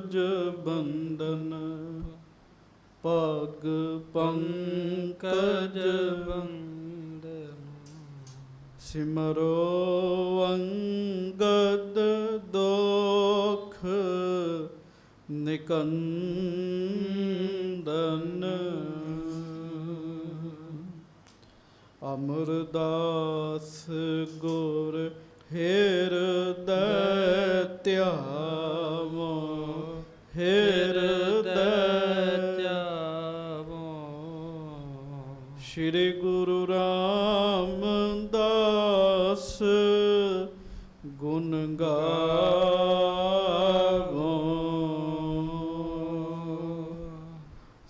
ਜ ਬੰਦਨ ਪਗ ਪੰਕਜ ਬੰਦਨ ਸਿਮਰੋ ਅੰਗਦ ਦੋਖ ਨਿਕੰਦਨ ਅਮਰਦਾਸ ਗੁਰ ਹਿਰਦੈ ਧਿਆਵੋ ਹਿਰਦੈ ਧਿਆਵੋ ਸ਼੍ਰੀ ਗੁਰੂ ਰਾਮਦਾਸ ਗੁਣ ਗਾਵੋ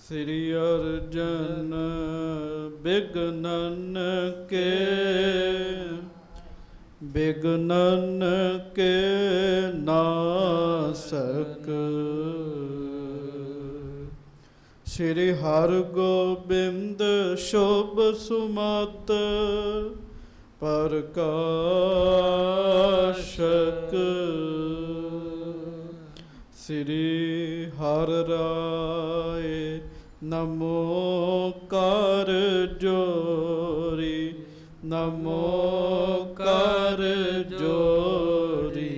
ਸ੍ਰੀ ਅਰਜਨ ਬਿਗਨਨ ਕੇ ਨਾਸਕ ਸ਼੍ਰੀ ਹਰਗੋਬਿੰਦ ਸ਼ੋਭ ਸੁਮਤ ਪ੍ਰਕਾਸ਼ਕ ਸ੍ਰੀ ਹਰਿ ਰਾਏ ਨਮੋ ਕਰ ਜੋਰੀ ਨਮੋ ਕਰ ਜੋਰੀ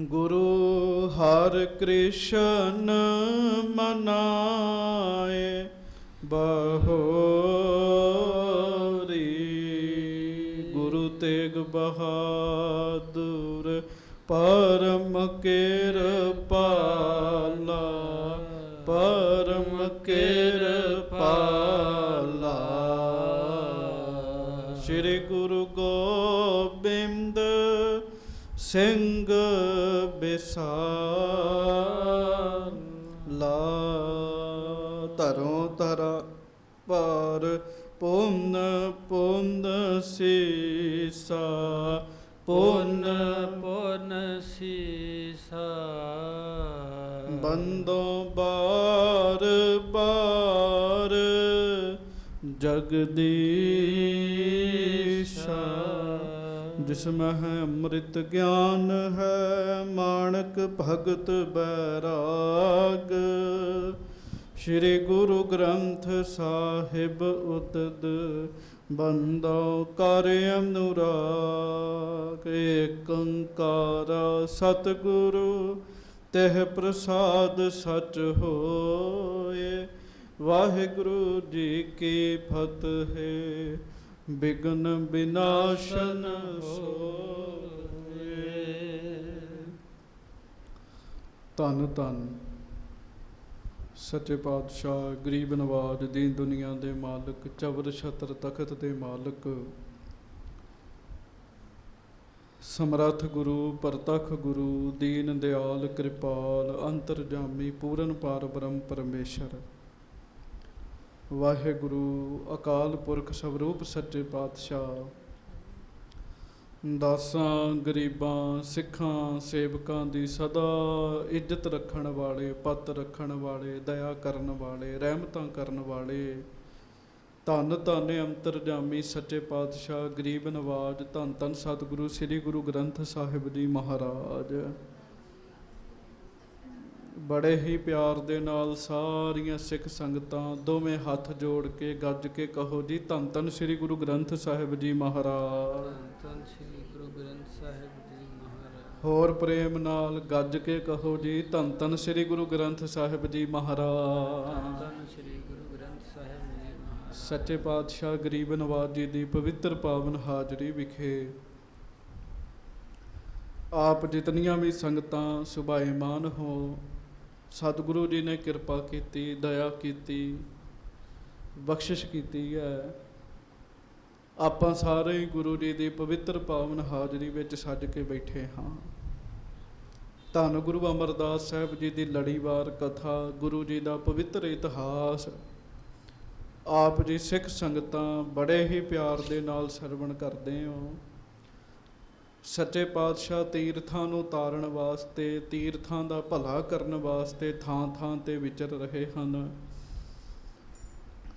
ਗੁਰੂ ਹਰਿ ਕ੍ਰਿਸ਼ਨ ਮਨਾਏ ਬਹੋਰੀ ਗੁਰੂ ਤੇਗ ਬਹਾਦੁਰ ਪਰਮ ਕਿਰਪਾਲਾ ਪਰਮ ਕਿਰਪਾਲਾ ਸ਼੍ਰੀ ਗੁਰੂ ਗੋਬਿੰਦ ਸਿੰਘ ਬਿਸਾਲਾ ਧਰੋਂ ਧਰਾ ਪਰ ਪੁੰਨ ਪੁੰਨ ਸੀਸਾ ਪੁੰਨ ਪੁੰਨ ਸੀਸਾ ਬੰਦੋਂ ਬਾਰ ਬਾਰ ਜਗਦੀਸ਼ਾ ਜਿਸ ਮਹਿ ਅੰਮ੍ਰਿਤ ਗਿਆਨ ਹੈ ਮਾਣਕ ਭਗਤ ਬੈਰਾਗ ਸ਼੍ਰੀ ਗੁਰੂ ਗ੍ਰੰਥ ਸਾਹਿਬ ਉਤਦ ਬੰਦੋ ਕਰ ਅਨੁਰਾਗ ਏਕ ਓੰਕਾਰ ਸਤਿਗੁਰੂ ਤਿਹ ਪ੍ਰਸਾਦ ਸਚ ਹੋਏ ਵਾਹਿਗੁਰੂ ਜੀ ਕੀ ਫਤਿਹ ਬਿਘਨ ਬਿਨਾਸ਼ਨ ਹੋਏ। ਧੰਨ ਧੰਨ ਸੱਚੇ ਪਾਤਸ਼ਾਹ ਗਰੀਬ ਨਵਾਜ ਦੀਨ ਦੁਨੀਆ ਦੇ ਮਾਲਕ ਚਬਰ ਛਤਰ ਤਖਤ ਦੇ ਮਾਲਕ ਸਮਰੱਥ ਗੁਰੂ ਪ੍ਰਤੱਖ ਗੁਰੂ ਦੀਨ ਦਿਆਲ ਕਿਰਪਾਲ ਅੰਤਰਜਾਮੀ ਪੂਰਨ ਪਾਰ ਬ੍ਰਹਮ ਪਰਮੇਸ਼ਰ ਵਾਹਿਗੁਰੂ ਅਕਾਲ ਪੁਰਖ ਸਵਰੂਪ ਸੱਚੇ ਪਾਤਸ਼ਾਹ ਦਾਸਾਂ ਗਰੀਬਾਂ ਸਿੱਖਾਂ ਸੇਵਕਾਂ ਦੀ ਸਦਾ ਇੱਜ਼ਤ ਰੱਖਣ ਵਾਲੇ ਪੱਤ ਰੱਖਣ ਵਾਲੇ ਦਇਆ ਕਰਨ ਵਾਲੇ ਰਹਿਮਤਾਂ ਕਰਨ ਵਾਲੇ ਧੰਨ ਧੰਨ ਅੰਤਰਜਾਮੀ ਸੱਚੇ ਪਾਤਸ਼ਾਹ ਗਰੀਬ ਨਵਾਜ ਧੰਨ ਧੰਨ ਸਤਿਗੁਰੂ ਸ੍ਰੀ ਗੁਰੂ ਗ੍ਰੰਥ ਸਾਹਿਬ ਜੀ ਮਹਾਰਾਜ ਬੜੇ ਹੀ ਪਿਆਰ ਦੇ ਨਾਲ ਸਾਰੀਆਂ ਸਿੱਖ ਸੰਗਤਾਂ ਦੋਵੇਂ ਹੱਥ ਜੋੜ ਕੇ ਗੱਜ ਕੇ ਕਹੋ ਜੀ ਧੰਨ ਧੰਨ ਸ੍ਰੀ ਗੁਰੂ ਗ੍ਰੰਥ ਸਾਹਿਬ ਜੀ ਮਹਾਰਾਜ ਧੰਨ ਸ੍ਰੀ ਗੁਰੂ ਗ੍ਰੰਥ ਸਾਹਿਬ ਜੀ ਮਹਾਰਾਜ ਹੋਰ ਪ੍ਰੇਮ ਨਾਲ ਗੱਜ ਕੇ ਕਹੋ ਜੀ ਧੰਨ ਧੰਨ ਸ੍ਰੀ ਗੁਰੂ ਗ੍ਰੰਥ ਸਾਹਿਬ ਜੀ ਮਹਾਰਾਜ ਧੰਨ ਸ੍ਰੀ ਗੁਰੂ ਗ੍ਰੰਥ ਸਾਹਿਬ ਜੀ ਮਹਾਰਾਜ ਸੱਚੇ ਪਾਤਸ਼ਾਹ ਗਰੀਬ ਨਵਾਜ ਜੀ ਦੀ ਪਵਿੱਤਰ ਪਾਵਨ ਹਾਜ਼ਰੀ ਵਿਖੇ ਆਪ ਜਿਤਨੀਆਂ ਵੀ ਸੰਗਤਾਂ ਸੁਭਾਏਮਾਨ ਹੋ ਸਤਿਗੁਰੂ ਜੀ ਨੇ ਕਿਰਪਾ ਕੀਤੀ ਦਇਆ ਕੀਤੀ ਬਖਸ਼ਿਸ਼ ਕੀਤੀ ਹੈ ਆਪਾਂ ਸਾਰੇ ਹੀ ਗੁਰੂ ਜੀ ਦੀ ਪਵਿੱਤਰ ਪਾਵਨ ਹਾਜ਼ਰੀ ਵਿੱਚ ਸੱਜ ਕੇ ਬੈਠੇ ਹਾਂ ਧੰਨ ਗੁਰੂ ਅਮਰਦਾਸ ਸਾਹਿਬ ਜੀ ਦੀ ਲੜੀਵਾਰ ਕਥਾ ਗੁਰੂ ਜੀ ਦਾ ਪਵਿੱਤਰ ਇਤਿਹਾਸ ਆਪ ਜੀ ਸਿੱਖ ਸੰਗਤਾਂ ਬੜੇ ਹੀ ਪਿਆਰ ਦੇ ਨਾਲ ਸਰਵਣ ਕਰਦੇ ਹੋ ਸੱਚੇ ਪਾਤਸ਼ਾਹ ਤੀਰਥਾਂ ਨੂੰ ਤਾਰਨ ਵਾਸਤੇ ਤੀਰਥਾਂ ਦਾ ਭਲਾ ਕਰਨ ਵਾਸਤੇ ਥਾਂ ਥਾਂ 'ਤੇ ਵਿਚਰ ਰਹੇ ਹਨ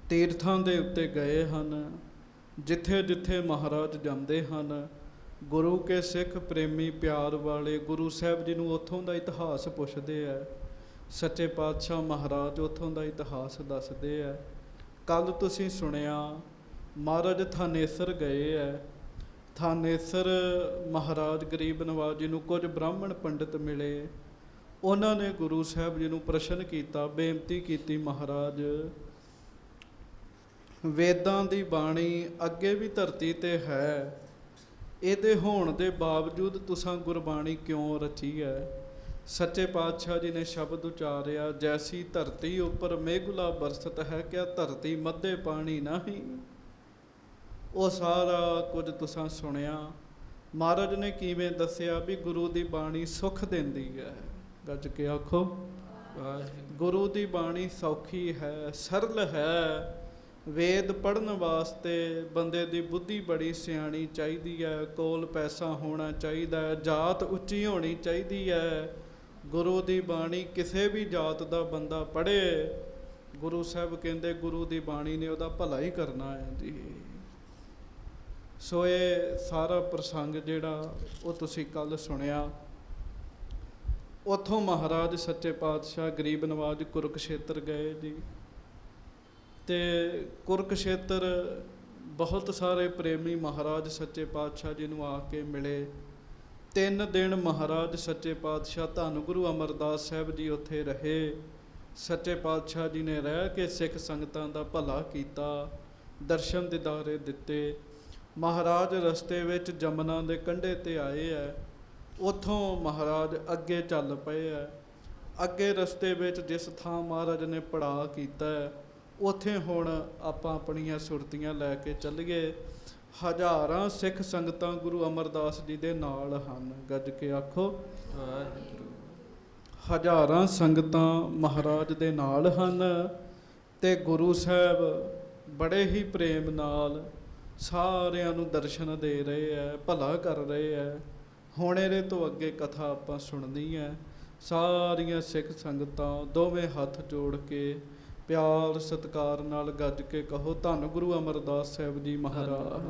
ਤੀਰਥਾਂ ਦੇ ਉੱਤੇ ਗਏ ਹਨ ਜਿੱਥੇ ਜਿੱਥੇ ਮਹਾਰਾਜ ਜਾਂਦੇ ਹਨ ਗੁਰੂ ਕੇ ਸਿੱਖ ਪ੍ਰੇਮੀ ਪਿਆਰ ਵਾਲੇ ਗੁਰੂ ਸਾਹਿਬ ਜੀ ਨੂੰ ਉੱਥੋਂ ਦਾ ਇਤਿਹਾਸ ਪੁੱਛਦੇ ਆ। ਸੱਚੇ ਪਾਤਸ਼ਾਹ ਮਹਾਰਾਜ ਉੱਥੋਂ ਦਾ ਇਤਿਹਾਸ ਦੱਸਦੇ ਆ। ਕੱਲ ਤੁਸੀਂ ਸੁਣਿਆ ਮਹਾਰਾਜ ਥਾਨੇਸਰ ਗਏ ਹੈ। ਥਾਨੇਸਰ ਮਹਾਰਾਜ ਗਰੀਬ ਨਵਾਜ ਜੀ ਨੂੰ ਕੁਝ ਬ੍ਰਾਹਮਣ ਪੰਡਿਤ ਮਿਲੇ। ਉਹਨਾਂ ਨੇ ਗੁਰੂ ਸਾਹਿਬ ਜੀ ਨੂੰ ਪ੍ਰਸ਼ਨ ਕੀਤਾ, ਬੇਨਤੀ ਕੀਤੀ, ਮਹਾਰਾਜ ਵੇਦਾਂ ਦੀ ਬਾਣੀ ਅੱਗੇ ਵੀ ਧਰਤੀ ਤੇ ਹੈ, ਇਹਦੇ ਹੋਣ ਦੇ ਬਾਵਜੂਦ ਤੁਸਾਂ ਗੁਰਬਾਣੀ ਕਿਉਂ ਰਚੀ ਹੈ? ਸੱਚੇ ਪਾਤਸ਼ਾਹ ਜੀ ਨੇ ਸ਼ਬਦ ਉਚਾਰਿਆ, ਜੈਸੀ ਧਰਤੀ ਉੱਪਰ ਮੇਘੁਲਾ ਬਰਸਤ ਹੈ, ਕਿਆ ਧਰਤੀ ਮੱਧੇ ਪਾਣੀ ਨਹੀਂ। ਉਹ ਸਾਰਾ ਕੁਝ ਤੁਸਾਂ ਸੁਣਿਆ। ਮਹਾਰਾਜ ਨੇ ਕਿਵੇਂ ਦੱਸਿਆ ਵੀ ਗੁਰੂ ਦੀ ਬਾਣੀ ਸੁੱਖ ਦਿੰਦੀ ਹੈ। ਗੱਜ ਕੇ ਆਖੋ ਵਾਹਿਗੁਰੂ। ਗੁਰੂ ਦੀ ਬਾਣੀ ਸੌਖੀ ਹੈ, ਸਰਲ ਹੈ। ਵੇਦ ਪੜ੍ਹਨ ਵਾਸਤੇ ਬੰਦੇ ਦੀ ਬੁੱਧੀ ਬੜੀ ਸਿਆਣੀ ਚਾਹੀਦੀ ਹੈ, ਕੋਲ ਪੈਸਾ ਹੋਣਾ ਚਾਹੀਦਾ ਹੈ, ਜਾਤ ਉੱਚੀ ਹੋਣੀ ਚਾਹੀਦੀ ਹੈ। ਗੁਰੂ ਦੀ ਬਾਣੀ ਕਿਸੇ ਵੀ ਜਾਤ ਦਾ ਬੰਦਾ ਪੜ੍ਹੇ, ਗੁਰੂ ਸਾਹਿਬ ਕਹਿੰਦੇ ਗੁਰੂ ਦੀ ਬਾਣੀ ਨੇ ਉਹਦਾ ਭਲਾ ਹੀ ਕਰਨਾ ਹੈ ਜੀ। ਸੋ ਇਹ ਸਾਰਾ ਪ੍ਰਸੰਗ ਜਿਹੜਾ ਉਹ ਤੁਸੀਂ ਕੱਲ ਸੁਣਿਆ। ਉੱਥੋਂ ਮਹਾਰਾਜ ਸੱਚੇ ਪਾਤਸ਼ਾਹ ਗਰੀਬ ਨਵਾਜ ਕੁਰੂਕਸ਼ੇਤਰ ਗਏ ਜੀ। ਤੇ ਕੁਰੂਕਸ਼ੇਤਰ ਬਹੁਤ ਸਾਰੇ ਪ੍ਰੇਮੀ ਮਹਾਰਾਜ ਸੱਚੇ ਪਾਤਸ਼ਾਹ ਜੀ ਨੂੰ ਆ ਕੇ ਮਿਲੇ। 3 ਦਿਨ ਮਹਾਰਾਜ ਸੱਚੇ ਪਾਤਸ਼ਾਹ ਧੰਨ ਗੁਰੂ ਅਮਰਦਾਸ ਸਾਹਿਬ ਜੀ ਉੱਥੇ ਰਹੇ। ਸੱਚੇ ਪਾਤਸ਼ਾਹ ਜੀ ਨੇ ਰਹਿ ਕੇ ਸਿੱਖ ਸੰਗਤਾਂ ਦਾ ਭਲਾ ਕੀਤਾ, ਦਰਸ਼ਨ ਦਿਦਾਰੇ ਦਿੱਤੇ। ਮਹਾਰਾਜ ਰਸਤੇ ਵਿੱਚ ਜਮਨਾ ਦੇ ਕੰਢੇ ਤੇ ਆਏ ਹੈ। ਉੱਥੋਂ ਮਹਾਰਾਜ ਅੱਗੇ ਚੱਲ ਪਏ ਹੈ। ਅੱਗੇ ਰਸਤੇ ਵਿੱਚ ਜਿਸ ਥਾਂ ਮਹਾਰਾਜ ਨੇ ਪੜਾਅ ਕੀਤਾ ਹੈ, ਉੱਥੇ ਹੁਣ ਆਪਾਂ ਆਪਣੀਆਂ ਸੁਰਤੀਆਂ ਲੈ ਕੇ ਚੱਲੀਏ। ਹਜ਼ਾਰਾਂ ਸਿੱਖ ਸੰਗਤਾਂ ਗੁਰੂ ਅਮਰਦਾਸ ਜੀ ਦੇ ਨਾਲ ਹਨ। ਗੱਜ ਕੇ ਆਖੋ ਵਾਹਿਗੁਰੂ। ਹਜ਼ਾਰਾਂ ਸੰਗਤਾਂ ਮਹਾਰਾਜ ਦੇ ਨਾਲ ਹਨ ਤੇ ਗੁਰੂ ਸਾਹਿਬ ਬੜੇ ਹੀ ਪ੍ਰੇਮ ਨਾਲ ਸਾਰਿਆਂ ਨੂੰ ਦਰਸ਼ਨ ਦੇ ਰਹੇ ਹੈ, ਭਲਾ ਕਰ ਰਹੇ ਹੈ। ਹੁਣ ਇਹਦੇ ਤੋਂ ਅੱਗੇ ਕਥਾ ਆਪਾਂ ਸੁਣਨੀ ਹੈ। ਸਾਰੀਆਂ ਸਿੱਖ ਸੰਗਤਾਂ ਦੋਵੇਂ ਹੱਥ ਜੋੜ ਕੇ ਪਿਆਰ ਸਤਿਕਾਰ ਨਾਲ ਗੱਜ ਕੇ ਕਹੋ, ਧੰਨ ਗੁਰੂ ਅਮਰਦਾਸ ਸਾਹਿਬ ਜੀ ਮਹਾਰਾਜ।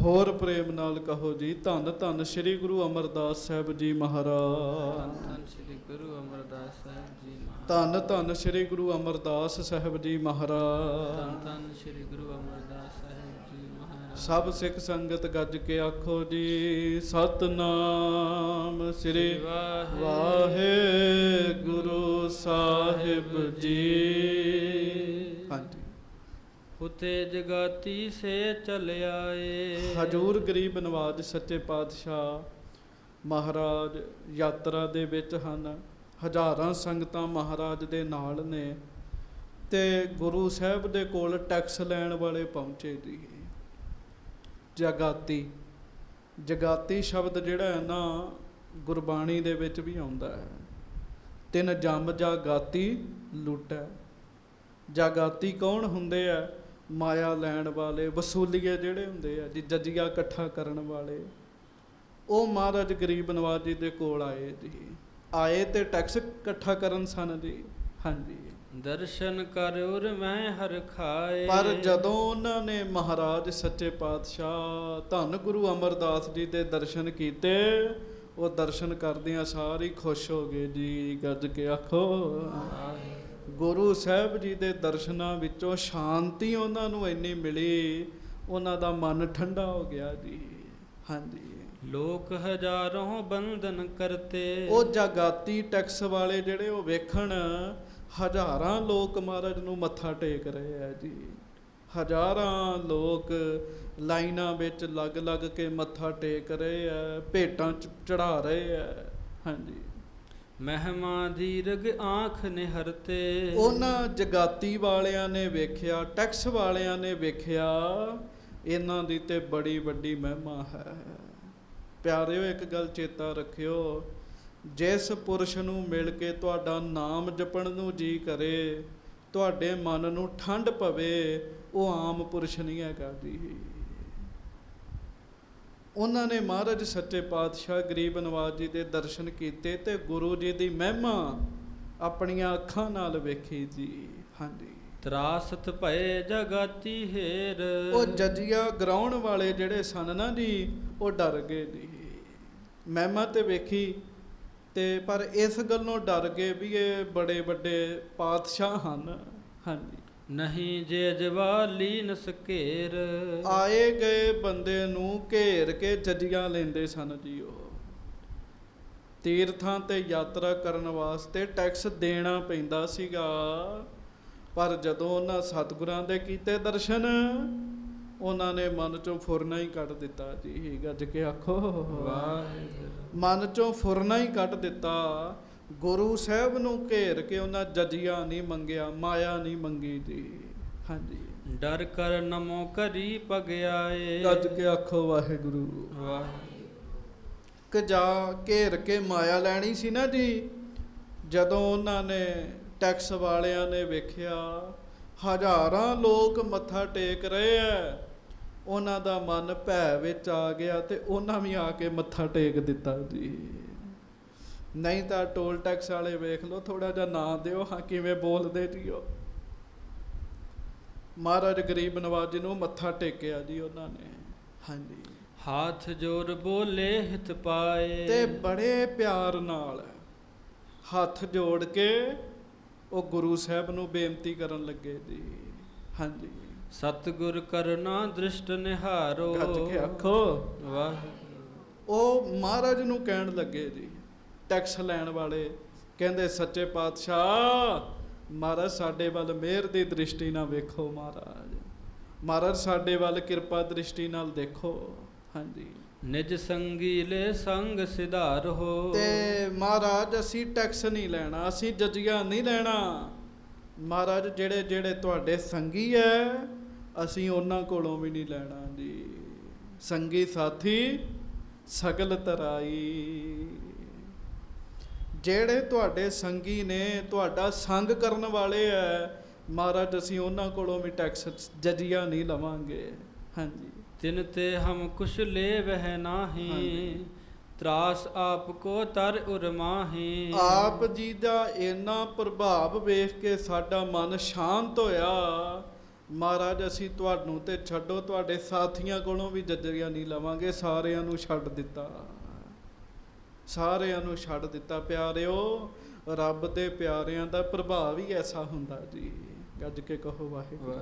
ਹੋਰ ਪ੍ਰੇਮ ਨਾਲ ਕਹੋ ਜੀ, ਧੰਨ ਧੰਨ ਸ੍ਰੀ ਗੁਰੂ ਅਮਰਦਾਸ ਸਾਹਿਬ ਜੀ ਮਹਾਰਾਜ। ਧੰਨ ਸ੍ਰੀ ਗੁਰੂ ਅਮਰਦਾਸ ਸਾਹਿਬ ਜੀ ਮਹਾਰਾਜ। ਧੰਨ ਧੰਨ ਸ੍ਰੀ ਗੁਰੂ ਅਮਰਦਾਸ ਸਾਹਿਬ ਜੀ ਮਹਾਰਾਜ। ਧੰਨ ਧੰਨ ਸ੍ਰੀ ਗੁਰੂ ਅਮਰਦਾਸ ਸਾਹਿਬ ਜੀ ਮਹਾਰਾਜ। ਸਭ ਸਿੱਖ ਸੰਗਤ ਗੱਜ ਕੇ ਆਖੋ ਜੀ, ਸਤਨਾਮ ਸ੍ਰੀ ਵਾਹਿਗੁਰੂ ਸਾਹਿਬ ਜੀ। ਹਾਂਜੀ। ਉਤੇ ਜਗਾਤੀ ਸੇ ਚਲ ਆਏ। ਹਜੂਰ ਗਰੀਬ ਨਵਾਜ ਸੱਚੇ ਪਾਤਸ਼ਾਹ ਮਹਾਰਾਜ ਯਾਤਰਾ ਦੇ ਵਿੱਚ ਹਨ। ਹਜ਼ਾਰਾਂ ਸੰਗਤਾਂ ਮਹਾਰਾਜ ਦੇ ਨਾਲ ਨੇ ਤੇ ਗੁਰੂ ਸਾਹਿਬ ਦੇ ਕੋਲ ਟੈਕਸ ਲੈਣ ਵਾਲੇ ਪਹੁੰਚੇ ਜੀ। ਜਗਾਤੀ, ਜਗਾਤੀ ਸ਼ਬਦ ਜਿਹੜਾ ਹੈ ਨਾ ਗੁਰਬਾਣੀ ਦੇ ਵਿੱਚ ਵੀ ਆਉਂਦਾ ਹੈ। 3 ਜੰਮ ਜਾਗਾਤੀ ਲੁੱਟੈ। ਜਾਗਾਤੀ ਕੌਣ ਹੁੰਦੇ ਆ? ਮਾਇਆ ਲੈਣ ਵਾਲੇ, ਵਸੂਲੀਏ ਜਿਹੜੇ ਹੁੰਦੇ ਆ ਜੀ, ਜੱਜੀਆ ਇਕੱਠਾ ਕਰਨ ਵਾਲੇ। ਉਹ ਮਹਾਰਾਜ ਗਰੀਬ ਨਵਾਜ ਜੀ ਦੇ ਕੋਲ ਆਏ ਜੀ। ਆਏ ਤੇ ਟੈਕਸ ਇਕੱਠਾ ਕਰਨ ਸਨ ਜੀ। ਹਾਂਜੀ। ਦਰਸ਼ਨ ਕਰ ਉਰ ਮੈਂ ਹਰ ਖਾਏ। ਪਰ ਜਦੋਂ ਉਹਨਾਂ ਨੇ ਮਹਾਰਾਜ ਸੱਚੇ ਪਾਤਸ਼ਾਹ ਧੰਨ ਗੁਰੂ ਅਮਰਦਾਸ ਜੀ ਦੇ ਦਰਸ਼ਨ ਕੀਤੇ, ਉਹ ਦਰਸ਼ਨ ਕਰਦਿਆਂ ਸਾਰੇ ਖੁਸ਼ ਹੋ ਗਏ ਜੀ। ਗੱਜ ਕੇ ਆਖੋ ਗੁਰੂ ਸਾਹਿਬ ਜੀ ਦੇ ਦਰਸ਼ਨਾਂ ਵਿੱਚੋਂ ਸ਼ਾਂਤੀ ਉਹਨਾਂ ਨੂੰ ਇੰਨੀ ਮਿਲੀ, ਉਹਨਾਂ ਦਾ ਮਨ ਠੰਡਾ ਹੋ ਗਿਆ ਜੀ। ਹਾਂਜੀ। ਲੋਕ ਹਜ਼ਾਰਾਂ ਬੰਧਨ ਕਰਤੇ। ਉਹ ਜਾਗਾਤੀ ਟੈਕਸ ਵਾਲੇ ਜਿਹੜੇ ਉਹ ਵੇਖਣ, ਹਜ਼ਾਰਾਂ ਲੋਕ ਮਹਾਰਾਜ ਨੂੰ ਮੱਥਾ ਟੇਕ ਰਹੇ ਆ ਜੀ। ਹਜ਼ਾਰਾਂ ਲੋਕ ਲਾਈਨਾਂ ਵਿੱਚ ਲੱਗ ਲੱਗ ਕੇ ਮੱਥਾ ਟੇਕ ਰਹੇ ਆ, ਭੇਟਾਂ ਚੜਾ ਰਹੇ ਆ। ਹਾਂਜੀ। ਮਹਿਮਾ ਦੀਰਘ ਆਂਖ ਨਿਹਰਤੇ। ਉਹਨਾਂ ਜਗਾਤੀ ਵਾਲਿਆਂ ਨੇ ਵੇਖਿਆ, ਟੈਕਸ ਵਾਲਿਆਂ ਨੇ ਵੇਖਿਆ, ਇਹਨਾਂ ਦੀ ਤੇ ਬੜੀ ਵੱਡੀ ਮਹਿਮਾ ਹੈ। ਪਿਆਰਿਓ, ਇੱਕ ਗੱਲ ਚੇਤਾ ਰੱਖਿਓ, ਜਿਸ ਪੁਰਸ਼ ਨੂੰ ਮਿਲ ਕੇ ਤੁਹਾਡਾ ਨਾਮ ਜਪਣ ਨੂੰ ਜੀ ਕਰੇ, ਤੁਹਾਡੇ ਮਨ ਨੂੰ ਠੰਡ ਪਵੇ, ਉਹ ਆਮ ਪੁਰਸ਼ ਨਹੀਂ ਹੈਗਾ ਜੀ। ਉਹਨਾਂ ਨੇ ਮਹਾਰਾਜ ਸੱਚੇ ਪਾਤਸ਼ਾਹ ਗਰੀਬ ਨਵਾਜ ਜੀ ਦੇ ਦਰਸ਼ਨ ਕੀਤੇ ਤੇ ਗੁਰੂ ਜੀ ਦੀ ਮਹਿਮਾ ਆਪਣੀਆਂ ਅੱਖਾਂ ਨਾਲ ਵੇਖੀ ਜੀ। ਹਾਂਜੀ। ਤਰਾਸਤ ਭਏ ਜਗਾਤੀ ਹੇਰ। ਉਹ ਜਜੀਆ ਗਰਾਉਣ ਵਾਲੇ ਜਿਹੜੇ ਸਨ ਨਾ ਜੀ, ਉਹ ਡਰ ਗਏ ਜੀ। ਮਹਿਮਾ ਤੇ ਵੇਖੀ ਤੇ ਪਰ ਇਸ ਗੱਲੋਂ ਡਰ ਗਏ ਵੀ ਇਹ ਬੜੇ ਵੱਡੇ ਪਾਤਸ਼ਾਹ ਹਨ। ਹਾਂਜੀ, ਨਹੀਂ ਜੇ ਜਵਾਲੀ ਨਸ ਘੇਰ। ਆਏ ਗਏ ਬੰਦੇ ਨੂੰ ਘੇਰ ਕੇ ਜਜੀਆਂ ਲੈਂਦੇ ਸਨ ਜੀ। ਉਹ ਤੀਰਥਾਂ ਤੇ ਯਾਤਰਾ ਕਰਨ ਵਾਸਤੇ ਟੈਕਸ ਦੇਣਾ ਪੈਂਦਾ ਸੀਗਾ, ਪਰ ਜਦੋਂ ਉਹਨਾਂ ਸਤਿਗੁਰਾਂ ਦੇ ਕੀਤੇ ਦਰਸ਼ਨ, ਉਹਨਾਂ ਨੇ ਮਨ ਚੋਂ ਫੁਰਨਾ ਹੀ ਕੱਢ ਦਿੱਤਾ ਜੀ। ਗੱਜ ਕੇ ਆਖੋ ਵਾਹਿਗੁਰੂ। ਮਨ ਚੋਂ ਫੁਰਨਾ ਹੀ ਕੱਢ ਦਿੱਤਾ। ਗੁਰੂ ਸਾਹਿਬ ਨੂੰ ਘੇਰ ਕੇ ਉਹਨਾਂ ਜਜੀਆ ਨਹੀਂ ਮੰਗਿਆ, ਮਾਇਆ ਨਹੀਂ ਮੰਗੀ ਜੀ। ਹਾਂਜੀ, ਡਰ ਕਰ ਨਮੋ ਕਰੀ ਪਗਿਆਏ। ਗੱਜ ਕੇ ਆਖੋ ਵਾਹਿਗੁਰੂ। ਵਾਹਿਗੁਰੂ। ਕਿ ਜਾ ਘੇਰ ਕੇ ਮਾਇਆ ਲੈਣੀ ਸੀ ਨਾ ਜੀ। ਜਦੋਂ ਉਹਨਾਂ ਨੇ ਟੈਕਸ ਵਾਲਿਆਂ ਨੇ ਵੇਖਿਆ ਹਜ਼ਾਰਾਂ ਲੋਕ ਮੱਥਾ ਟੇਕ ਰਹੇ ਐ, ਉਹਨਾਂ ਦਾ ਮਨ ਭੈ ਵਿੱਚ ਆ ਗਿਆ ਤੇ ਉਹਨਾਂ ਵੀ ਆ ਕੇ ਮੱਥਾ ਟੇਕ ਦਿੱਤਾ ਜੀ। ਨਹੀਂ ਤਾਂ ਟੋਲ ਟੈਕਸ ਵਾਲੇ ਵੇਖ ਲਓ, ਥੋੜਾ ਜਿਹਾ ਨਾਂ ਦਿਓ, ਹਾਂ ਕਿਵੇਂ ਬੋਲਦੇ ਜੀ। ਉਹ ਮਹਾਰਾਜ ਗਰੀਬ ਨਵਾਜ ਜੀ ਨੂੰ ਮੱਥਾ ਟੇਕਿਆ ਜੀ ਉਹਨਾਂ ਨੇ। ਹਾਂਜੀ, ਹਾਥ ਜੋਰ ਬੋਲੇ ਹਿਤ ਪਾਏ। ਤੇ ਬੜੇ ਪਿਆਰ ਨਾਲ ਹੱਥ ਜੋੜ ਕੇ ਉਹ ਗੁਰੂ ਸਾਹਿਬ ਨੂੰ ਬੇਨਤੀ ਕਰਨ ਲੱਗੇ ਜੀ। ਹਾਂਜੀ, ਸਤਿਗੁਰ ਕਰਨਾ ਦ੍ਰਿਸ਼ਟ ਨਿਹਾਰੋ। ਗੱਜ ਕੇ ਆਖੋ ਵਾਹਿਗੁਰੂ। ਉਹ ਮਹਾਰਾਜ ਨੂੰ ਕਹਿਣ ਲੱਗੇ ਜੀ, ਟੈਕਸ ਲੈਣ ਵਾਲੇ ਕਹਿੰਦੇ ਸੱਚੇ ਪਾਤਸ਼ਾਹ ਮਹਾਰਾਜ ਸਾਡੇ ਵੱਲ ਮਿਹਰ ਦੀ ਦ੍ਰਿਸ਼ਟੀ ਨਾਲ ਵੇਖੋ। ਮਹਾਰਾਜ ਸਾਡੇ ਵੱਲ ਕਿਰਪਾ ਦ੍ਰਿਸ਼ਟੀ ਨਾਲ ਦੇਖੋ। ਹਾਂਜੀ, ਨਿਜ ਸੰਗੀ ਲੈ ਸੰਗ ਸਿਧਾਰ ਹੋ। ਤੇ ਮਹਾਰਾਜ ਅਸੀਂ ਟੈਕਸ ਨਹੀਂ ਲੈਣਾ, ਅਸੀਂ ਜਜੀਆ ਨਹੀਂ ਲੈਣਾ। ਮਹਾਰਾਜ ਜਿਹੜੇ ਜਿਹੜੇ ਤੁਹਾਡੇ ਸੰਗੀ ਐ, ਅਸੀਂ ਉਹਨਾਂ ਕੋਲੋਂ ਵੀ ਨਹੀਂ ਲੈਣਾ ਜੀ। ਸੰਗੀ ਸਾਥੀ ਸਗਲ ਤਰਾਈ। ਜਿਹੜੇ ਤੁਹਾਡੇ ਸੰਗੀ ਨੇ, ਤੁਹਾਡਾ ਸੰਗ ਕਰਨ ਵਾਲੇ ਐ, ਮਹਾਰਾਜ ਅਸੀਂ ਉਹਨਾਂ ਕੋਲੋਂ ਵੀ ਟੈਕਸ ਜਜੀਆ ਨਹੀਂ ਲਵਾਂਗੇ। ਹਾਂਜੀ, ਤਿਨ ਤੇ ਹਮ ਕੁਛ ਲੈ ਵਹਿ ਨਾਹੀ। ਤਰਾਸ ਆਪ ਕੋ ਤਰ ਉਰਮਾਹੀ। ਆਪ ਜੀ ਦਾ ਇੰਨਾ ਪ੍ਰਭਾਵ ਵੇਖ ਕੇ ਸਾਡਾ ਮਨ ਸ਼ਾਂਤ ਹੋਇਆ। ਮਹਾਰਾਜ ਅਸੀਂ ਤੁਹਾਨੂੰ ਤੇ ਛੱਡੋ, ਤੁਹਾਡੇ ਸਾਥੀਆਂ ਕੋਲੋਂ ਵੀ ਜਜੀਆ ਨਹੀਂ ਲਵਾਂਗੇ। ਸਾਰਿਆਂ ਨੂੰ ਛੱਡ ਦਿੱਤਾ, ਸਾਰਿਆਂ ਨੂੰ ਛੱਡ ਦਿੱਤਾ। ਪਿਆਰਿਓ, ਰੱਬ ਦੇ ਪਿਆਰਿਆਂ ਦਾ ਪ੍ਰਭਾਵ ਹੀ ਐਸਾ ਹੁੰਦਾ ਜੀ। ਗੱਜ ਕੇ ਕਹੋ ਵਾਹਿਗੁਰੂ।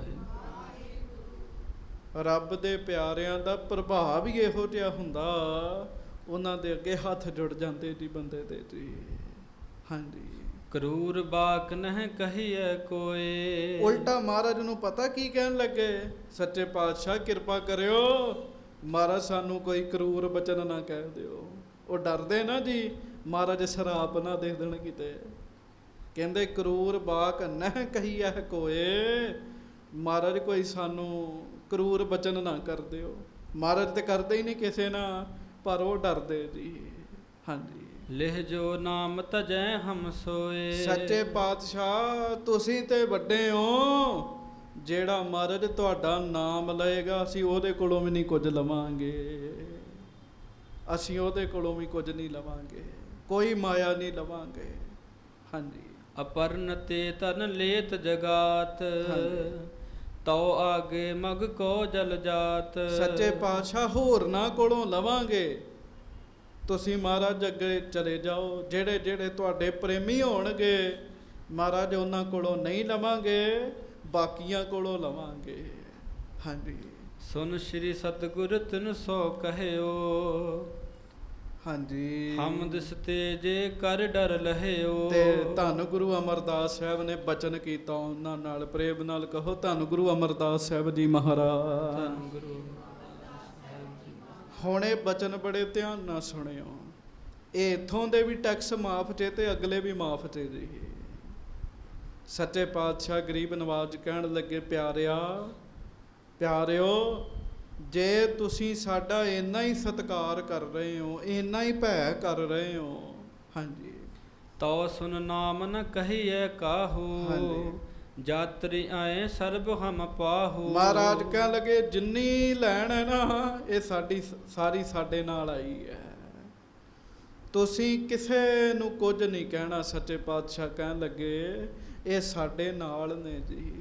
ਰੱਬ ਦੇ ਪਿਆਰਿਆਂ ਦਾ ਪ੍ਰਭਾਵ ਹੀ ਇਹੋ ਜਿਹਾ ਹੁੰਦਾ, ਉਹਨਾਂ ਦੇ ਅੱਗੇ ਹੱਥ ਜੁੜ ਜਾਂਦੇ ਜੀ ਬੰਦੇ ਦੇ ਜੀ। ਹਾਂਜੀ, ਕਰੂਰ ਬਾਕ ਨਹਿ ਕਹੀਐ ਕੋਏ। ਉਲਟਾ ਮਹਾਰਾਜ ਨੂੰ ਪਤਾ ਕੀ ਕਹਿਣ ਲੱਗੇ, ਸੱਚੇ ਪਾਤਸ਼ਾਹ ਕਿਰਪਾ ਕਰਿਓ, ਮਹਾਰਾਜ ਸਾਨੂੰ ਕੋਈ ਕਰੂਰ ਬਚਨ ਨਾ ਕਹਿ ਦਿਓ। ਉਹ ਡਰਦੇ ਨਾ ਜੀ ਮਹਾਰਾਜ ਸ਼ਰਾਪ ਨਾ ਦੇ ਦੇਣ ਕਿਤੇ। ਕਹਿੰਦੇ ਕਰੂਰ ਬਾਕ ਨਹਿ ਕਹੀਐ ਕੋਏ। ਮਹਾਰਾਜ ਕੋਈ ਸਾਨੂੰ ਕਰੂਰ ਬਚਨ ਨਾ ਕਰ ਦਿਓ। ਮਹਾਰਾਜ ਤੇ ਕਰਦੇ ਹੀ ਨਹੀਂ ਕਿਸੇ ਨਾਲ, ਪਰ ਉਹ ਡਰਦੇ ਜੀ। ਹਾਂਜੀ, ਲਿਹ ਜੋ ਨਾਮ ਤਜੈ ਹਮ ਸੋਏ। ਸੱਚੇ ਪਾਤਸ਼ਾਹ ਤੁਸੀਂ ਤੇ ਵੱਡੇ ਹੋ, ਜਿਹੜਾ ਮਹਾਰਾਜ ਤੁਹਾਡਾ ਨਾਮ ਲਏਗਾ ਅਸੀਂ ਉਹਦੇ ਕੋਲੋਂ ਵੀ ਨਹੀਂ ਕੁਝ ਲਵਾਂਗੇ। ਅਸੀਂ ਉਹਦੇ ਕੋਲੋਂ ਵੀ ਕੁਝ ਨਹੀਂ ਲਵਾਂਗੇ, ਕੋਈ ਮਾਇਆ ਨਹੀਂ ਲਵਾਂਗੇ। ਹਾਂਜੀ, ਅਪਰਨ ਤੇ ਤਨ ਲੇਤ ਜਗਾਤ। ਤਉ ਆਗੇ ਮਗ ਕੋ ਜਲ ਜਾਤ। ਸੱਚੇ ਪਾਤਸ਼ਾਹ ਹੋਰਨਾਂ ਕੋਲੋਂ ਲਵਾਂਗੇ, ਤੁਸੀਂ ਮਹਾਰਾਜ ਅੱਗੇ ਚਲੇ ਜਾਓ। ਜਿਹੜੇ ਜਿਹੜੇ ਤੁਹਾਡੇ ਪ੍ਰੇਮੀ ਹੋਣਗੇ ਮਹਾਰਾਜ ਉਹਨਾਂ ਕੋਲੋਂ ਨਹੀਂ ਲਵਾਂਗੇ, ਬਾਕੀਆਂ ਕੋਲੋਂ ਲਵਾਂਗੇ। ਹਾਂਜੀ, ਸੁਨ ਸ਼੍ਰੀ ਸਤਿਗੁਰ ਤਿਨ ਸੋ ਕਹਿਓ। ਹਾਂਜੀ, ਹਮ ਦਿਸ ਤੇ ਜੇ ਕਰ ਡਰ ਲਹਿਓ। ਤੇ ਧੰਨ ਗੁਰੂ ਅਮਰਦਾਸ ਸਾਹਿਬ ਨੇ ਬਚਨ ਕੀਤਾ ਉਹਨਾਂ ਨਾਲ। ਪ੍ਰੇਮ ਨਾਲ ਕਹੋ ਧੰਨ ਗੁਰੂ ਅਮਰਦਾਸ ਸਾਹਿਬ ਜੀ ਮਹਾਰਾਜ। ਧੰਨ ਗੁਰੂ। ਹੁਣ ਇਹ ਬਚਨ ਬੜੇ ਧਿਆਨ ਨਾਲ ਸੁਣਿਓ। ਇਹ ਇੱਥੋਂ ਦੇ ਵੀ ਟੈਕਸ ਮਾਫ ਜੇ ਤੇ ਅਗਲੇ ਵੀ ਮਾਫ ਜੇ ਜੀ। ਸੱਚੇ ਪਾਤਸ਼ਾਹ ਗਰੀਬ ਨਵਾਜ ਕਹਿਣ ਲੱਗੇ, ਪਿਆਰਿਓ ਜੇ ਤੁਸੀਂ ਸਾਡਾ ਇੰਨਾ ਹੀ ਸਤਿਕਾਰ ਕਰ ਰਹੇ ਹੋ, ਇੰਨਾ ਹੀ ਭੈ ਕਰ ਰਹੇ ਹੋ। ਹਾਂਜੀ, ਤਉ ਸੁਨ ਨਾਮ ਨ ਕਹੀਐ ਕਾਹੂ। ਹਾਂਜੀ, ਜਾਤਰੀ ਆਏ ਸਰਬ ਹਮ ਪਾਹੂ। ਮਹਾਰਾਜ ਕਹਿਣ ਲੱਗੇ ਜਿੰਨੀ ਲੈਣ ਹੈ ਨਾ, ਇਹ ਸਾਰੀ ਸਾਡੇ ਨਾਲ ਆਈ ਹੈ। ਤੁਸੀਂ ਕਿਸੇ ਨੂੰ ਕੁਝ ਨਹੀਂ ਕਹਿਣਾ। ਸੱਚੇ ਪਾਤਸ਼ਾਹ ਕਹਿਣ ਲੱਗੇ ਇਹ ਸਾਡੇ ਨਾਲ ਨੇ ਜੀ।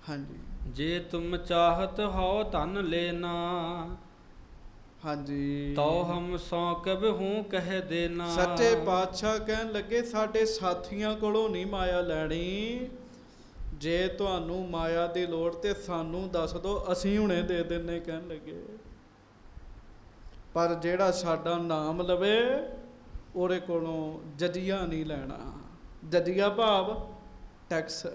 ਹਾਂਜੀ ਜੇ ਤੁਮ ਚਾਹਤ ਹੋ ਧਨ ਲੈਣਾ ਹਾਂਜੀ ਤੋ ਹਮ ਸੌ ਕਬ ਹੂੰ ਕਹਿ ਦੇਣਾ। ਸੱਚੇ ਪਾਤਸ਼ਾਹ ਕਹਿਣ ਲੱਗੇ ਸਾਡੇ ਸਾਥੀਆਂ ਕੋਲੋਂ ਨਹੀਂ ਮਾਇਆ ਲੈਣੀ, ਜੇ ਤੁਹਾਨੂੰ ਮਾਇਆ ਦੀ ਲੋੜ ਤੇ ਸਾਨੂੰ ਦੱਸ ਦਿਓ, ਅਸੀਂ ਹੁਣੇ ਦੇ ਦਿੰਨੇ। ਕਹਿਣ ਲੱਗੇ ਪਰ ਜਿਹੜਾ ਸਾਡਾ ਨਾਮ ਲਵੇ ਉਹਦੇ ਕੋਲੋਂ ਜਜੀਆ ਨਹੀਂ ਲੈਣਾ। ਜਜੀਆ ਭਾਵ ਟੈਕਸ।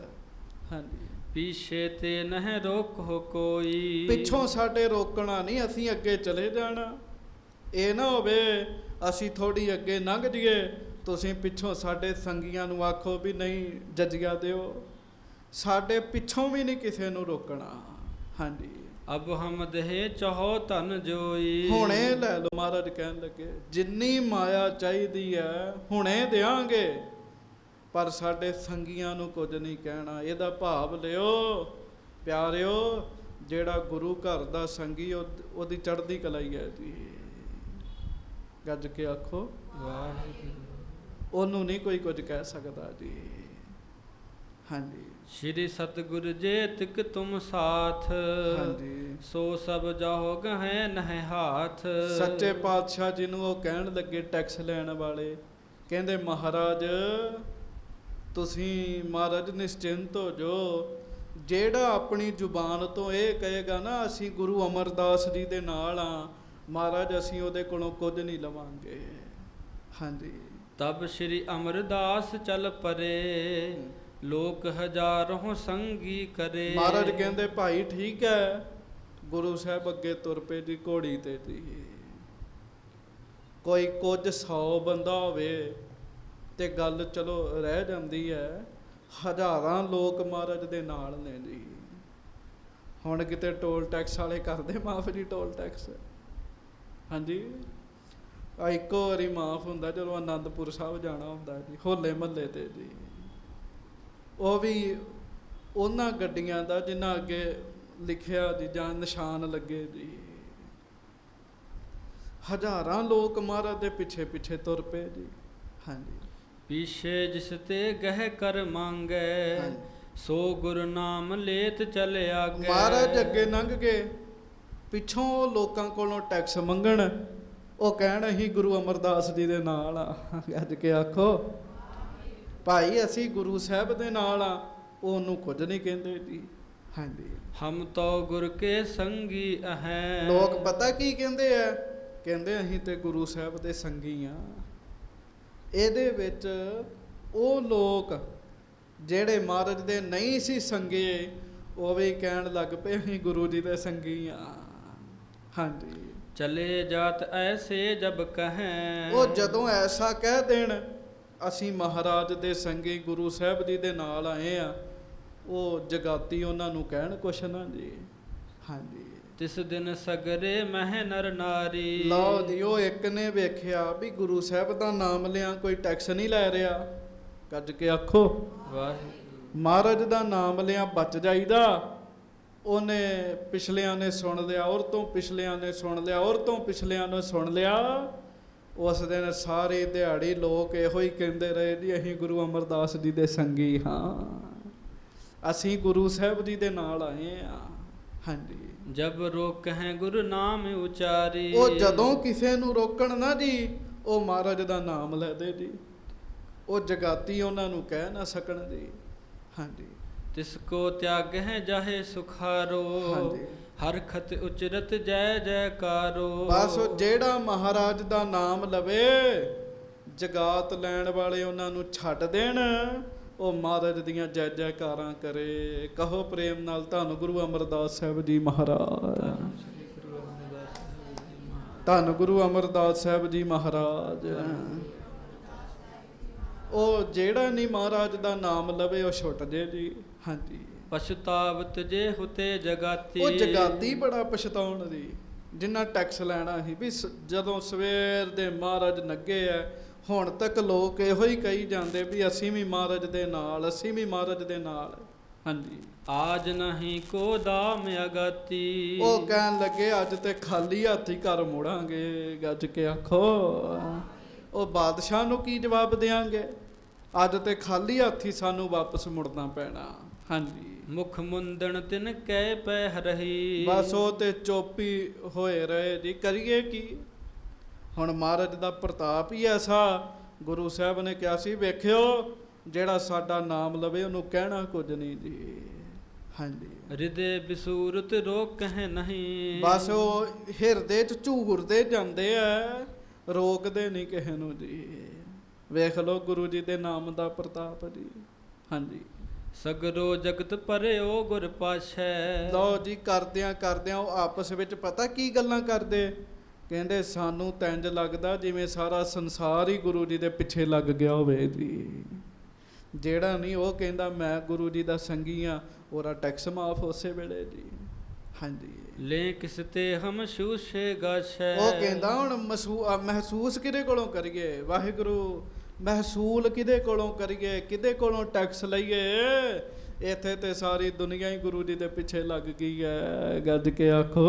ਹਾਂਜੀ ਪੀਛੇ ਤੇ ਨਹਿ ਰੋਕੋ ਕੋਈ, ਪਿੱਛੋਂ ਸਾਡੇ ਰੋਕਣਾ ਨਹੀਂ, ਅਸੀਂ ਅੱਗੇ ਚਲੇ ਜਾਣਾ। ਇਹ ਨਾ ਹੋਵੇ ਅਸੀਂ ਥੋੜੀ ਅੱਗੇ ਲੰਘ ਜਾਈਏ, ਤੁਸੀਂ ਪਿੱਛੋਂ ਸਾਡੇ ਸੰਗੀਆਂ ਨੂੰ ਆਖੋ ਵੀ ਨਹੀਂ ਜਜੀਆ ਦਿਓ। ਸਾਡੇ ਪਿੱਛੋਂ ਵੀ ਨਹੀਂ ਕਿਸੇ ਨੂੰ ਰੋਕਣਾ। ਹਾਂਜੀ ਅਬ ਹਮ ਦੇਹ ਚਾਹੋ ਧਨ ਜੋਈ, ਹੁਣੇ ਲੈ ਲਓ। ਮਹਾਰਾਜ ਕਹਿਣ ਲੱਗੇ ਜਿੰਨੀ ਮਾਇਆ ਚਾਹੀਦੀ ਹੈ ਹੁਣੇ ਦਿਆਂਗੇ, ਪਰ ਸਾਡੇ ਸੰਗੀਆਂ ਨੂੰ ਕੁਝ ਨਹੀਂ ਕਹਿਣਾ। ਇਹਦਾ ਭਾਵ ਲਿਓ ਪਿਆਰਿਓ, ਜਿਹੜਾ ਗੁਰੂ ਘਰ ਦਾ ਸੰਗੀ ਉਹਦੀ ਚੜ੍ਹਦੀ ਕਲਾਈ ਹੈ ਜੀ। ਗੱਜ ਕੇ ਆਖੋ ਵਾਹਿਗੁਰੂ। ਉਹਨੂੰ ਨਹੀਂ ਕੋਈ ਕੁਝ ਕਹਿ ਸਕਦਾ ਜੀ। ਹਾਂਜੀ ਸ਼੍ਰੀ ਸਤਿਗੁਰ ਜੇ ਤਿਕ ਤੁਮ ਸਾਥ, ਹਾਂਜੀ ਸੋ ਸਭ ਜਾਹੋ ਗਹਿ ਨਹਿ ਹਾਥ। ਸੱਚੇ ਪਾਤਸ਼ਾਹ ਜੀ ਨੂੰ ਉਹ ਕਹਿਣ ਲੱਗੇ ਟੈਕਸ ਲੈਣ ਵਾਲੇ, ਕਹਿੰਦੇ ਮਹਾਰਾਜ ਤੁਸੀਂ ਮਹਾਰਾਜ ਨਿਸ਼ਚਿੰਤ ਹੋ ਜੋ, ਜਿਹੜਾ ਆਪਣੀ ਜ਼ੁਬਾਨ ਤੋਂ ਇਹ ਕਹੇਗਾ ਨਾ ਅਸੀਂ ਗੁਰੂ ਅਮਰਦਾਸ ਜੀ ਦੇ ਨਾਲ ਆ, ਮਹਾਰਾਜ ਅਸੀਂ ਉਹਦੇ ਕੋਲੋਂ ਕੁਝ ਨਹੀਂ ਲਵਾਂਗੇ। ਹਾਂਜੀ ਤਬ ਸ਼੍ਰੀ ਅਮਰਦਾਸ ਚੱਲ ਪਰੇ, ਲੋਕ ਹਜ਼ਾਰੋਂ ਸੰਗੀ ਕਰੇ। ਮਹਾਰਾਜ ਕਹਿੰਦੇ ਭਾਈ ਠੀਕ ਹੈ। ਗੁਰੂ ਸਾਹਿਬ ਅੱਗੇ ਤੁਰ ਪਏ ਜੀ ਘੋੜੀ ਤੇ ਜੀ। ਕੋਈ ਕੁਝ 100 ਬੰਦਾ ਹੋਵੇ ਤੇ ਗੱਲ ਚਲੋ ਰਹਿ ਜਾਂਦੀ ਹੈ, ਹਜ਼ਾਰਾਂ ਲੋਕ ਮਹਾਰਾਜ ਦੇ ਨਾਲ ਨੇ ਜੀ। ਹੁਣ ਕਿਤੇ ਟੋਲ ਟੈਕਸ ਵਾਲੇ ਕਰਦੇ ਮਾਫ ਜੀ ਟੋਲ ਟੈਕਸ। ਹਾਂਜੀ ਇੱਕੋ ਵਾਰੀ ਮਾਫ ਹੁੰਦਾ ਜਦੋਂ ਆਨੰਦਪੁਰ ਸਾਹਿਬ ਜਾਣਾ ਹੁੰਦਾ ਜੀ, ਹੋਲੇ ਮਹੱਲੇ ਤੇ ਜੀ। ਉਹ ਵੀ ਉਹਨਾਂ ਗੱਡੀਆਂ ਦਾ ਜਿਨ੍ਹਾਂ ਅੱਗੇ ਲਿਖਿਆ ਜੀ ਜਾਂ ਨਿਸ਼ਾਨ ਲੱਗੇ ਜੀ। ਹਜ਼ਾਰਾਂ ਲੋਕ ਮਹਾਰਾਜ ਦੇ ਪਿੱਛੇ ਪਿੱਛੇ ਤੁਰ ਪਏ ਜੀ। ਹਾਂਜੀ ਪੀਛੇ ਜਿਸ ਤੇ ਗਹਿ ਕਰ ਮੰਗੈ, ਹਾਂਜੀ। ਸੋ ਗੁਰੂ ਨਾਮ ਲੇਤ ਚੱਲ ਆਗੇ। ਮਹਾਰਾਜ ਅੱਗੇ ਲੰਘ ਗਏ, ਪਿੱਛੋਂ ਉਹ ਲੋਕਾਂ ਕੋਲੋਂ ਟੈਕਸ ਮੰਗਣ, ਉਹ ਕਹਿਣ ਅਸੀਂ ਗੁਰੂ ਅਮਰਦਾਸ ਜੀ ਦੇ ਨਾਲ ਆ। ਗੱਜ ਕੇ ਆਖੋ ਭਾਈ ਅਸੀਂ ਗੁਰੂ ਸਾਹਿਬ ਦੇ ਨਾਲ ਆ, ਉਹਨੂੰ ਕੁਝ ਨਹੀਂ ਕਹਿੰਦੇ ਜੀ। ਹਾਂਜੀ ਹਮ ਤੋ ਗੁਰ ਕੇ ਸੰਗੀ ਹੈ। ਲੋਕ ਪਤਾ ਕੀ ਕਹਿੰਦੇ ਆ, ਕਹਿੰਦੇ ਅਸੀਂ ਤੇ ਗੁਰੂ ਸਾਹਿਬ ਦੇ ਸੰਗੀ ਆ। ਇਹਦੇ ਵਿੱਚ ਉਹ ਲੋਕ ਜਿਹੜੇ ਮਹਾਰਾਜ ਦੇ ਨਹੀਂ ਸੀ ਸੰਗੇ, ਉਹ ਵੀ ਕਹਿਣ ਲੱਗ ਪਏ ਅਸੀਂ ਗੁਰੂ ਜੀ ਦੇ ਸੰਗੀ ਆ। ਹਾਂਜੀ ਚਲੇ ਜਾਤ ਐਸੇ ਜਬ ਕਹੈ, ਉਹ ਜਦੋਂ ਐਸਾ ਕਹਿ ਦੇਣ ਅਸੀਂ ਮਹਾਰਾਜ ਦੇ ਸੰਗੀ ਗੁਰੂ ਸਾਹਿਬ ਜੀ ਦੇ ਨਾਲ ਆਏ ਆ, ਉਹ ਜਗਾਤੀ ਉਹਨਾਂ ਨੂੰ ਕਹਿਣ ਕੁਛ ਨਾ ਜੀ। ਹਾਂਜੀ ਤਿਸ ਦਿਨ ਸਗਰੇ ਮਹਿ ਨਰ ਨਾਰੀ। ਲਓ ਜੀ ਉਹ ਇੱਕ ਨੇ ਵੇਖਿਆ ਵੀ ਗੁਰੂ ਸਾਹਿਬ ਦਾ ਨਾਮ ਲਿਆ ਕੋਈ ਟੈਕਸ ਨਹੀਂ ਲੈ ਰਿਹਾ। ਗੱਜ ਕੇ ਆਖੋ ਵਾਹਿਗੁਰੂ। ਮਹਾਰਾਜ ਦਾ ਨਾਮ ਲਿਆ ਬਚ ਜਾਈਦਾ। ਉਹਨੇ ਪਿਛਲਿਆਂ ਨੇ ਸੁਣ ਲਿਆ, ਔਰ ਤੋਂ ਪਿਛਲਿਆਂ ਨੇ ਸੁਣ ਲਿਆ, ਔਰ ਤੋਂ ਪਿਛਲਿਆਂ ਨੇ ਸੁਣ ਲਿਆ। ਉਸ ਦਿਨ ਸਾਰੇ ਦਿਹਾੜੀ ਲੋਕ ਇਹੋ ਹੀ ਕਹਿੰਦੇ ਰਹੇ ਜੀ ਅਸੀਂ ਗੁਰੂ ਅਮਰਦਾਸ ਜੀ ਦੇ ਸੰਗੀ ਹਾਂ, ਅਸੀਂ ਗੁਰੂ ਸਾਹਿਬ ਜੀ ਦੇ ਨਾਲ ਆਏ ਆ। ਹਾਂਜੀ ਜਬ ਰੋਕਹਿ ਗੁਰੂ ਨਾਮ ਉਚਾਰੀ। ਉਹ ਜਦੋਂ ਕਿਸੇ ਨੂੰ ਰੋਕਣ ਨਾ ਜੀ, ਉਹ ਮਹਾਰਾਜ ਦਾ ਨਾਮ ਲੈ ਦੇ ਜੀ। ਉਹ ਜਗਾਤੀ ਉਹਨਾਂ ਨੂੰ ਕਹਿ ਨਾ ਸਕਣ ਜੀ। ਹਾਂਜੀ ਤਿਸ ਕੋ ਤਿਆਗਹਿ ਜਾਹੇ ਸੁਖਾਰੋ। ਹਾਂਜੀ ਹਰ ਖਤ ਉਚਰਤ ਜੈ ਜੈਕਾਰੋ। ਬਸ ਜਿਹੜਾ ਮਹਾਰਾਜ ਦਾ ਨਾਮ ਲਵੇ, ਜਗਾਤ ਲੈਣ ਵਾਲੇ ਉਹਨਾਂ ਨੂੰ ਛੱਡ ਦੇਣ, ਉਹ ਮਹਾਰਾਜ ਦੀਆਂ ਜੈ ਜੈਕਾਰਾਂ ਕਰੇ। ਕਹੋ ਪ੍ਰੇਮ ਨਾਲ ਧੰਨ ਗੁਰੂ ਅਮਰਦਾਸ ਸਾਹਿਬ ਜੀ ਮਹਾਰਾਜ, ਧੰਨ ਗੁਰੂ ਅਮਰਦਾਸ ਸਾਹਿਬ ਜੀ ਮਹਾਰਾਜ। ਉਹ ਜਿਹੜਾ ਨਹੀਂ ਮਹਾਰਾਜ ਦਾ ਨਾਮ ਲਵੇ ਉਹ ਛੁੱਟ ਜੇ ਜੀ। ਹਾਂਜੀ ਪਛਤਾਵਤ ਜੇ ਹੁਤੇ ਜਗਾਤੀ। ਉਹ ਜਗਾਤੀ ਬੜਾ ਪਛਤਾਉਣ ਦੀ, ਜਿੰਨਾ ਟੈਕਸ ਲੈਣਾ ਸੀ ਵੀ ਜਦੋਂ ਸਵੇਰ ਦੇ ਮਹਾਰਾਜ ਲੱਗੇ ਆ, ਹੁਣ ਤੱਕ ਲੋਕ ਇਹੋ ਹੀ ਕਹੀ ਜਾਂਦੇ ਵੀ ਅਸੀਂ ਵੀ ਮਹਾਰਾਜ ਦੇ ਨਾਲ, ਅਸੀਂ ਵੀ ਮਹਾਰਾਜ ਦੇ ਨਾਲ। ਹਾਂਜੀ ਆਜ ਨਹੀਂ ਕੋ ਦਾਮ ਅਗਤੀ। ਉਹ ਕਹਿਣ ਲੱਗੇ ਅੱਜ ਤੇ ਖਾਲੀ ਹੱਥ ਹੀ ਘਰ ਮੁੜਾਂਗੇ। ਗੱਜ ਕੇ ਆਖੋ ਉਹ ਬਾਦਸ਼ਾਹ ਨੂੰ ਕੀ ਜਵਾਬ ਦੇਾਂਗੇ, ਅੱਜ ਤੇ ਖਾਲੀ ਹੱਥ ਹੀ ਸਾਨੂੰ ਵਾਪਸ ਮੁੜਨਾ ਪੈਣਾ। ਹਾਂਜੀ ਮੁਖ ਮੁੰਦਣ ਤਿਨ ਕੈ ਪੈ ਹਰਹੀ। ਬਸ ਉਹ ਤੇ ਚੋਪੀ ਹੋਏ ਰਹੇ ਜੀ, ਕਰੀਏ ਕੀ। ਹੁਣ ਮਹਾਰਾਜ ਦਾ ਪ੍ਰਤਾਪ ਹੀ ਐਸਾ, ਗੁਰੂ ਸਾਹਿਬ ਨੇ ਕਿਹਾ ਸੀ ਵੇਖਿਓ ਜਿਹੜਾ ਸਾਡਾ ਨਾਮ ਲਵੇ ਉਹਨੂੰ ਕਹਿਣਾ ਕੁਝ ਨਹੀਂ ਜੀ। ਹਾਂਜੀ, ਹਿਰਦੇ ਬਿਸੂਰਤ ਰੋਕ ਕਹਿ ਨਹੀਂ। ਬਸ ਉਹ ਹਿਰਦੇ ਚ ਝੂਰਦੇ ਜਾਂਦੇ ਆ, ਰੋਕਦੇ ਨਹੀਂ ਕਿਸੇ ਨੂੰ ਜੀ। ਵੇਖ ਲਓ ਗੁਰੂ ਜੀ ਦੇ ਨਾਮ ਦਾ ਪ੍ਰਤਾਪ ਜੀ। ਹਾਂਜੀ, ਸਗਰੋ ਜਗਤ ਭਰਿਓ ਗੁਰ ਪਾਛੈ। ਲਓ ਜੀ, ਕਰਦਿਆਂ ਕਰਦਿਆਂ ਉਹ ਆਪਸ ਵਿੱਚ ਪਤਾ ਕੀ ਗੱਲਾਂ ਕਰਦੇ, ਕਹਿੰਦੇ ਸਾਨੂੰ ਤਾਂ ਇੰਝ ਲੱਗਦਾ ਜਿਵੇਂ ਸਾਰਾ ਸੰਸਾਰ ਹੀ ਗੁਰੂ ਜੀ ਦੇ ਪਿੱਛੇ ਲੱਗ ਗਿਆ ਹੋਵੇ ਜੀ। ਜਿਹੜਾ ਨਹੀਂ ਉਹ ਕਹਿੰਦਾ ਮੈਂ ਗੁਰੂ ਜੀ ਦਾ ਸੰਗੀ ਆ, ਉਹਦਾ ਟੈਕਸ ਮਾਫ ਉਸੇ ਵੇਲੇ ਜੀ। ਹਾਂਜੀ, ਲੈ ਕਿਸ ਤੇ ਹਮਸ਼ੂਸ਼ੇ ਗਾਛੈ। ਉਹ ਕਹਿੰਦਾ ਹੁਣ ਮਹਿਸੂਸ ਕਿਹਦੇ ਕੋਲੋਂ ਕਰੀਏ ਵਾਹਿਗੁਰੂ, ਮਹਿਸੂਲ ਕਿਹਦੇ ਕੋਲੋਂ ਕਰੀਏ, ਕਿਹਦੇ ਕੋਲੋਂ ਟੈਕਸ ਲਈਏ। ਇੱਥੇ ਤੇ ਸਾਰੀ ਦੁਨੀਆ ਹੀ ਗੁਰੂ ਜੀ ਦੇ ਪਿੱਛੇ ਲੱਗ ਗਈ ਹੈ, ਗੱਜ ਕੇ ਆਖੋ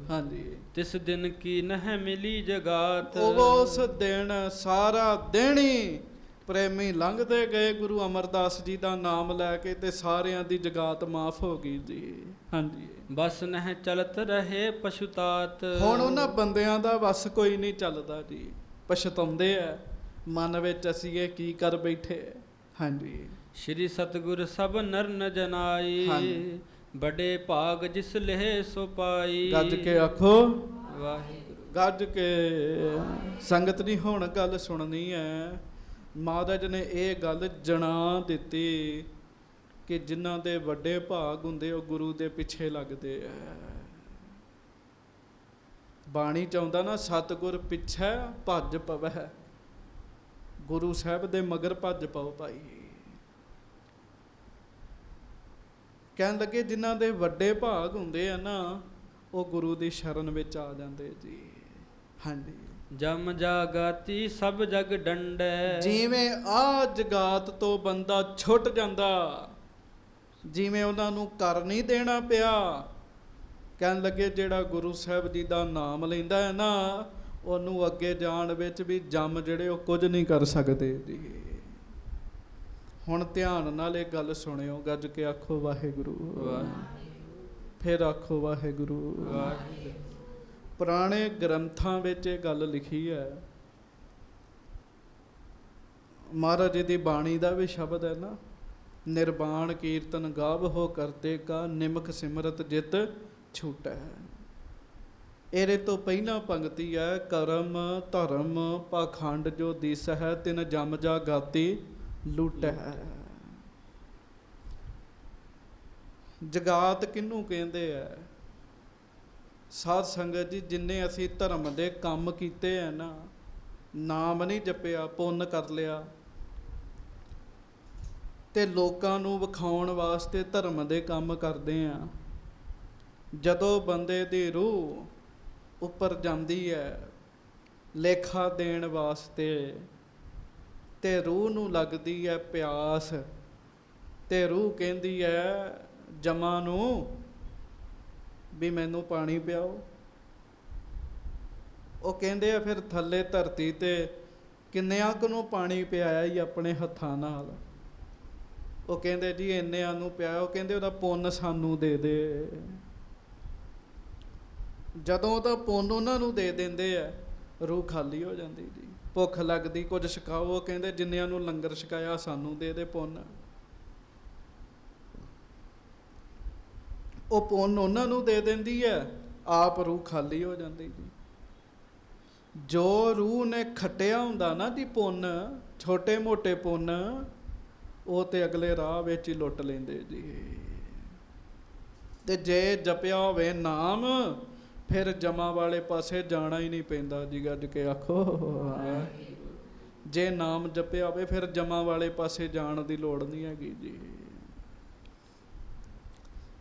ਹਾਂਜੀ। ਤਿਸ ਦਿਨ ਕੀ ਨਹਿ ਮਿਲੀ ਜਗਾਤ। ਉਸ ਦਿਨ ਸਾਰਾ ਦਿਨ ਹੀ ਪ੍ਰੇਮੀ ਲੰਘਦੇ ਗਏ ਗੁਰੂ ਅਮਰਦਾਸ ਜੀ ਦਾ ਨਾਮ ਲੈ ਕੇ, ਤੇ ਸਾਰਿਆਂ ਦੀ ਜਗਾਤ ਮਾਫ ਹੋ ਗਈ ਜੀ। ਹਾਂਜੀ, ਬਸ ਨਹਿ ਚਲਤ ਰਹੇ ਪਛੁਤਾਤ। ਹੁਣ ਉਹਨਾਂ ਬੰਦਿਆਂ ਦਾ ਬਸ ਕੋਈ ਨਹੀਂ ਚੱਲਦਾ ਜੀ, ਪਛਤਾਉਂਦੇ ਆ ਮਨ ਵਿੱਚ ਅਸੀਂ ਇਹ ਕੀ ਕਰ ਬੈਠੇ। ਹਾਂਜੀ, ਸ਼੍ਰੀ ਸਤਿਗੁਰ ਸਭ ਨਰ ਨ ਜਨਾਈ। ਹਾਂਜੀ। ਬੜੇ ਭਾਗ ਜਿਸ ਲਹਿ ਸੋ ਪਾਈ। ਗੱਜ ਕੇ ਆਖੋ ਵਾਹਿਗੁਰੂ। ਗੱਜ ਕੇ। ਸੰਗਤ ਦੀ ਹੁਣ ਗੱਲ ਸੁਣਨੀ ਹੈ। ਮਹਾਰਾਜ ਨੇ ਇਹ ਗੱਲ ਜਣਾ ਦਿੱਤੀ ਕਿ ਜਿਨ੍ਹਾਂ ਦੇ ਵੱਡੇ ਭਾਗ ਹੁੰਦੇ ਉਹ ਗੁਰੂ ਦੇ ਪਿੱਛੇ ਲੱਗਦੇ ਆ। ਬਾਣੀ ਚਾਹੁੰਦਾ ਨਾ ਸਤਿਗੁਰ ਪਿੱਛੇ ਭੱਜ ਪਵੈ, ਗੁਰੂ ਸਾਹਿਬ ਦੇ ਮਗਰ ਭੱਜ ਪਾਓ ਭਾਈ। ਕਹਿਣ ਲੱਗੇ ਜਿਨ੍ਹਾਂ ਦੇ ਵੱਡੇ ਭਾਗ ਹੁੰਦੇ ਆ ਨਾ, ਉਹ ਗੁਰੂ ਦੀ ਸ਼ਰਨ ਵਿੱਚ ਆ ਜਾਂਦੇ ਜੀ। ਹਾਂਜੀ, ਜਮ ਜਾਗਾਤੀ ਸਭ ਜਗ ਡੰਡੈ। ਜਿਵੇਂ ਆ ਜਗਾਤ ਤੋਂ ਬੰਦਾ ਛੁੱਟ ਜਾਂਦਾ, ਜਿਵੇਂ ਉਹਨਾਂ ਨੂੰ ਕਰ ਨਹੀਂ ਦੇਣਾ ਪਿਆ। ਕਹਿਣ ਲੱਗੇ ਜਿਹੜਾ ਗੁਰੂ ਸਾਹਿਬ ਜੀ ਦਾ ਨਾਮ ਲੈਂਦਾ ਹੈ ਨਾ, ਉਹਨੂੰ ਅੱਗੇ ਜਾਣ ਵਿੱਚ ਵੀ ਜੰਮ ਜਿਹੜੇ ਉਹ ਕੁਝ ਨਹੀਂ ਕਰ ਸਕਦੇ ਜੀ। ਹੁਣ ਧਿਆਨ ਨਾਲ ਇਹ ਗੱਲ ਸੁਣਿਓ, ਗੱਜ ਕੇ ਆਖੋ ਵਾਹਿਗੁਰੂ। ਫਿਰ ਆਖੋ ਵਾਹਿਗੁਰੂ। ਪੁਰਾਣੇ ਗ੍ਰੰਥਾਂ ਵਿੱਚ ਇਹ ਗੱਲ ਲਿਖੀ ਹੈ, ਮਹਾਰਾਜ ਜੀ ਦੀ ਬਾਣੀ ਦਾ ਵੀ ਸ਼ਬਦ ਹੈ ਨਾ, ਨਿਰਵਾਣ ਕੀਰਤਨ ਗਾਵਹੋ ਕਰਤੇ ਕਾ, ਨਿਮਕ ਸਿਮਰਤ ਜਿਤ ਛੂਟੈ। ਇਹਦੇ ਤੋਂ ਪਹਿਲਾਂ ਪੰਕਤੀ ਹੈ, ਕਰਮ ਧਰਮ ਪਾਖੰਡ ਜੋ ਦਿਸ ਹੈ, ਤਿਨ ਜਮ ਜਾ ਗਾਤੀ ਲੁੱਟੈ। ਜਗਾਤ ਕਿਹਨੂੰ ਕਹਿੰਦੇ ਆ? ਸਾਧ ਸੰਗਤ ਜੀ, ਜਿੰਨੇ ਅਸੀਂ ਧਰਮ ਦੇ ਕੰਮ ਕੀਤੇ ਆ ਨਾ, ਨਾਮ ਨਹੀਂ ਜਪਿਆ, ਪੁੰਨ ਕਰ ਲਿਆ, ਤੇ ਲੋਕਾਂ ਨੂੰ ਵਿਖਾਉਣ ਵਾਸਤੇ ਧਰਮ ਦੇ ਕੰਮ ਕਰਦੇ ਆ। ਜਦੋਂ ਬੰਦੇ ਦੀ ਰੂਹ ਉੱਪਰ ਜਾਂਦੀ ਹੈ ਲੇਖਾ ਦੇਣ ਵਾਸਤੇ, ਤੇ ਰੂਹ ਨੂੰ ਲੱਗਦੀ ਹੈ ਪਿਆਸ, ਤੇ ਰੂਹ ਕਹਿੰਦੀ ਹੈ ਜਮਾਂ ਨੂੰ ਵੀ ਮੈਨੂੰ ਪਾਣੀ ਪਿਆਓ। ਉਹ ਕਹਿੰਦੇ ਆ ਫਿਰ ਥੱਲੇ ਧਰਤੀ ਤੇ ਕਿੰਨਿਆਂ ਕੁ ਨੂੰ ਪਾਣੀ ਪਿਆਇਆ ਹੀ ਆਪਣੇ ਹੱਥਾਂ ਨਾਲ। ਉਹ ਕਹਿੰਦੇ ਜੀ ਇੰਨਿਆਂ ਨੂੰ ਪਿਆਓ, ਕਹਿੰਦੇ ਉਹਦਾ ਪੁੰਨ ਸਾਨੂੰ ਦੇ ਦੇ। ਜਦੋਂ ਉਹਦਾ ਪੁੰਨ ਉਹਨਾਂ ਨੂੰ ਦੇ ਦਿੰਦੇ ਆ, ਰੂਹ ਖਾਲੀ ਹੋ ਜਾਂਦੀ ਜੀ। ਭੁੱਖ ਲੱਗਦੀ, ਕੁਝ ਛਕਾਓ, ਉਹ ਕਹਿੰਦੇ ਜਿੰਨਿਆਂ ਨੂੰ ਲੰਗਰ ਛਕਾਇਆ ਸਾਨੂੰ ਦੇ ਦੇ ਪੁੰਨ। ਉਹ ਪੁੰਨ ਉਹਨਾਂ ਨੂੰ ਦੇ ਦਿੰਦੀ ਹੈ, ਆਪ ਰੂਹ ਖਾਲੀ ਹੋ ਜਾਂਦੀ ਜੀ। ਜੋ ਰੂਹ ਨੇ ਖੱਟਿਆ ਹੁੰਦਾ ਨਾ ਜੀ ਪੁੰਨ, ਛੋਟੇ ਮੋਟੇ ਪੁੰਨ, ਉਹ ਤੇ ਅਗਲੇ ਰਾਹ ਵਿੱਚ ਹੀ ਲੁੱਟ ਲੈਂਦੇ ਜੀ। ਤੇ ਜੇ ਜਪਿਆ ਹੋਵੇ ਨਾਮ, ਫਿਰ ਜਮਾ ਵਾਲੇ ਪਾਸੇ ਜਾਣਾ ਹੀ ਨਹੀਂ ਪੈਂਦਾ ਜੀ। ਗੱਜ ਕੇ ਆਖੋ, ਜੇ ਨਾਮ ਜਪਿਆ ਹੋਵੇ ਫਿਰ ਜਮਾ ਵਾਲੇ ਪਾਸੇ ਜਾਣ ਦੀ ਲੋੜ ਨਹੀਂ ਹੈਗੀ ਜੀ।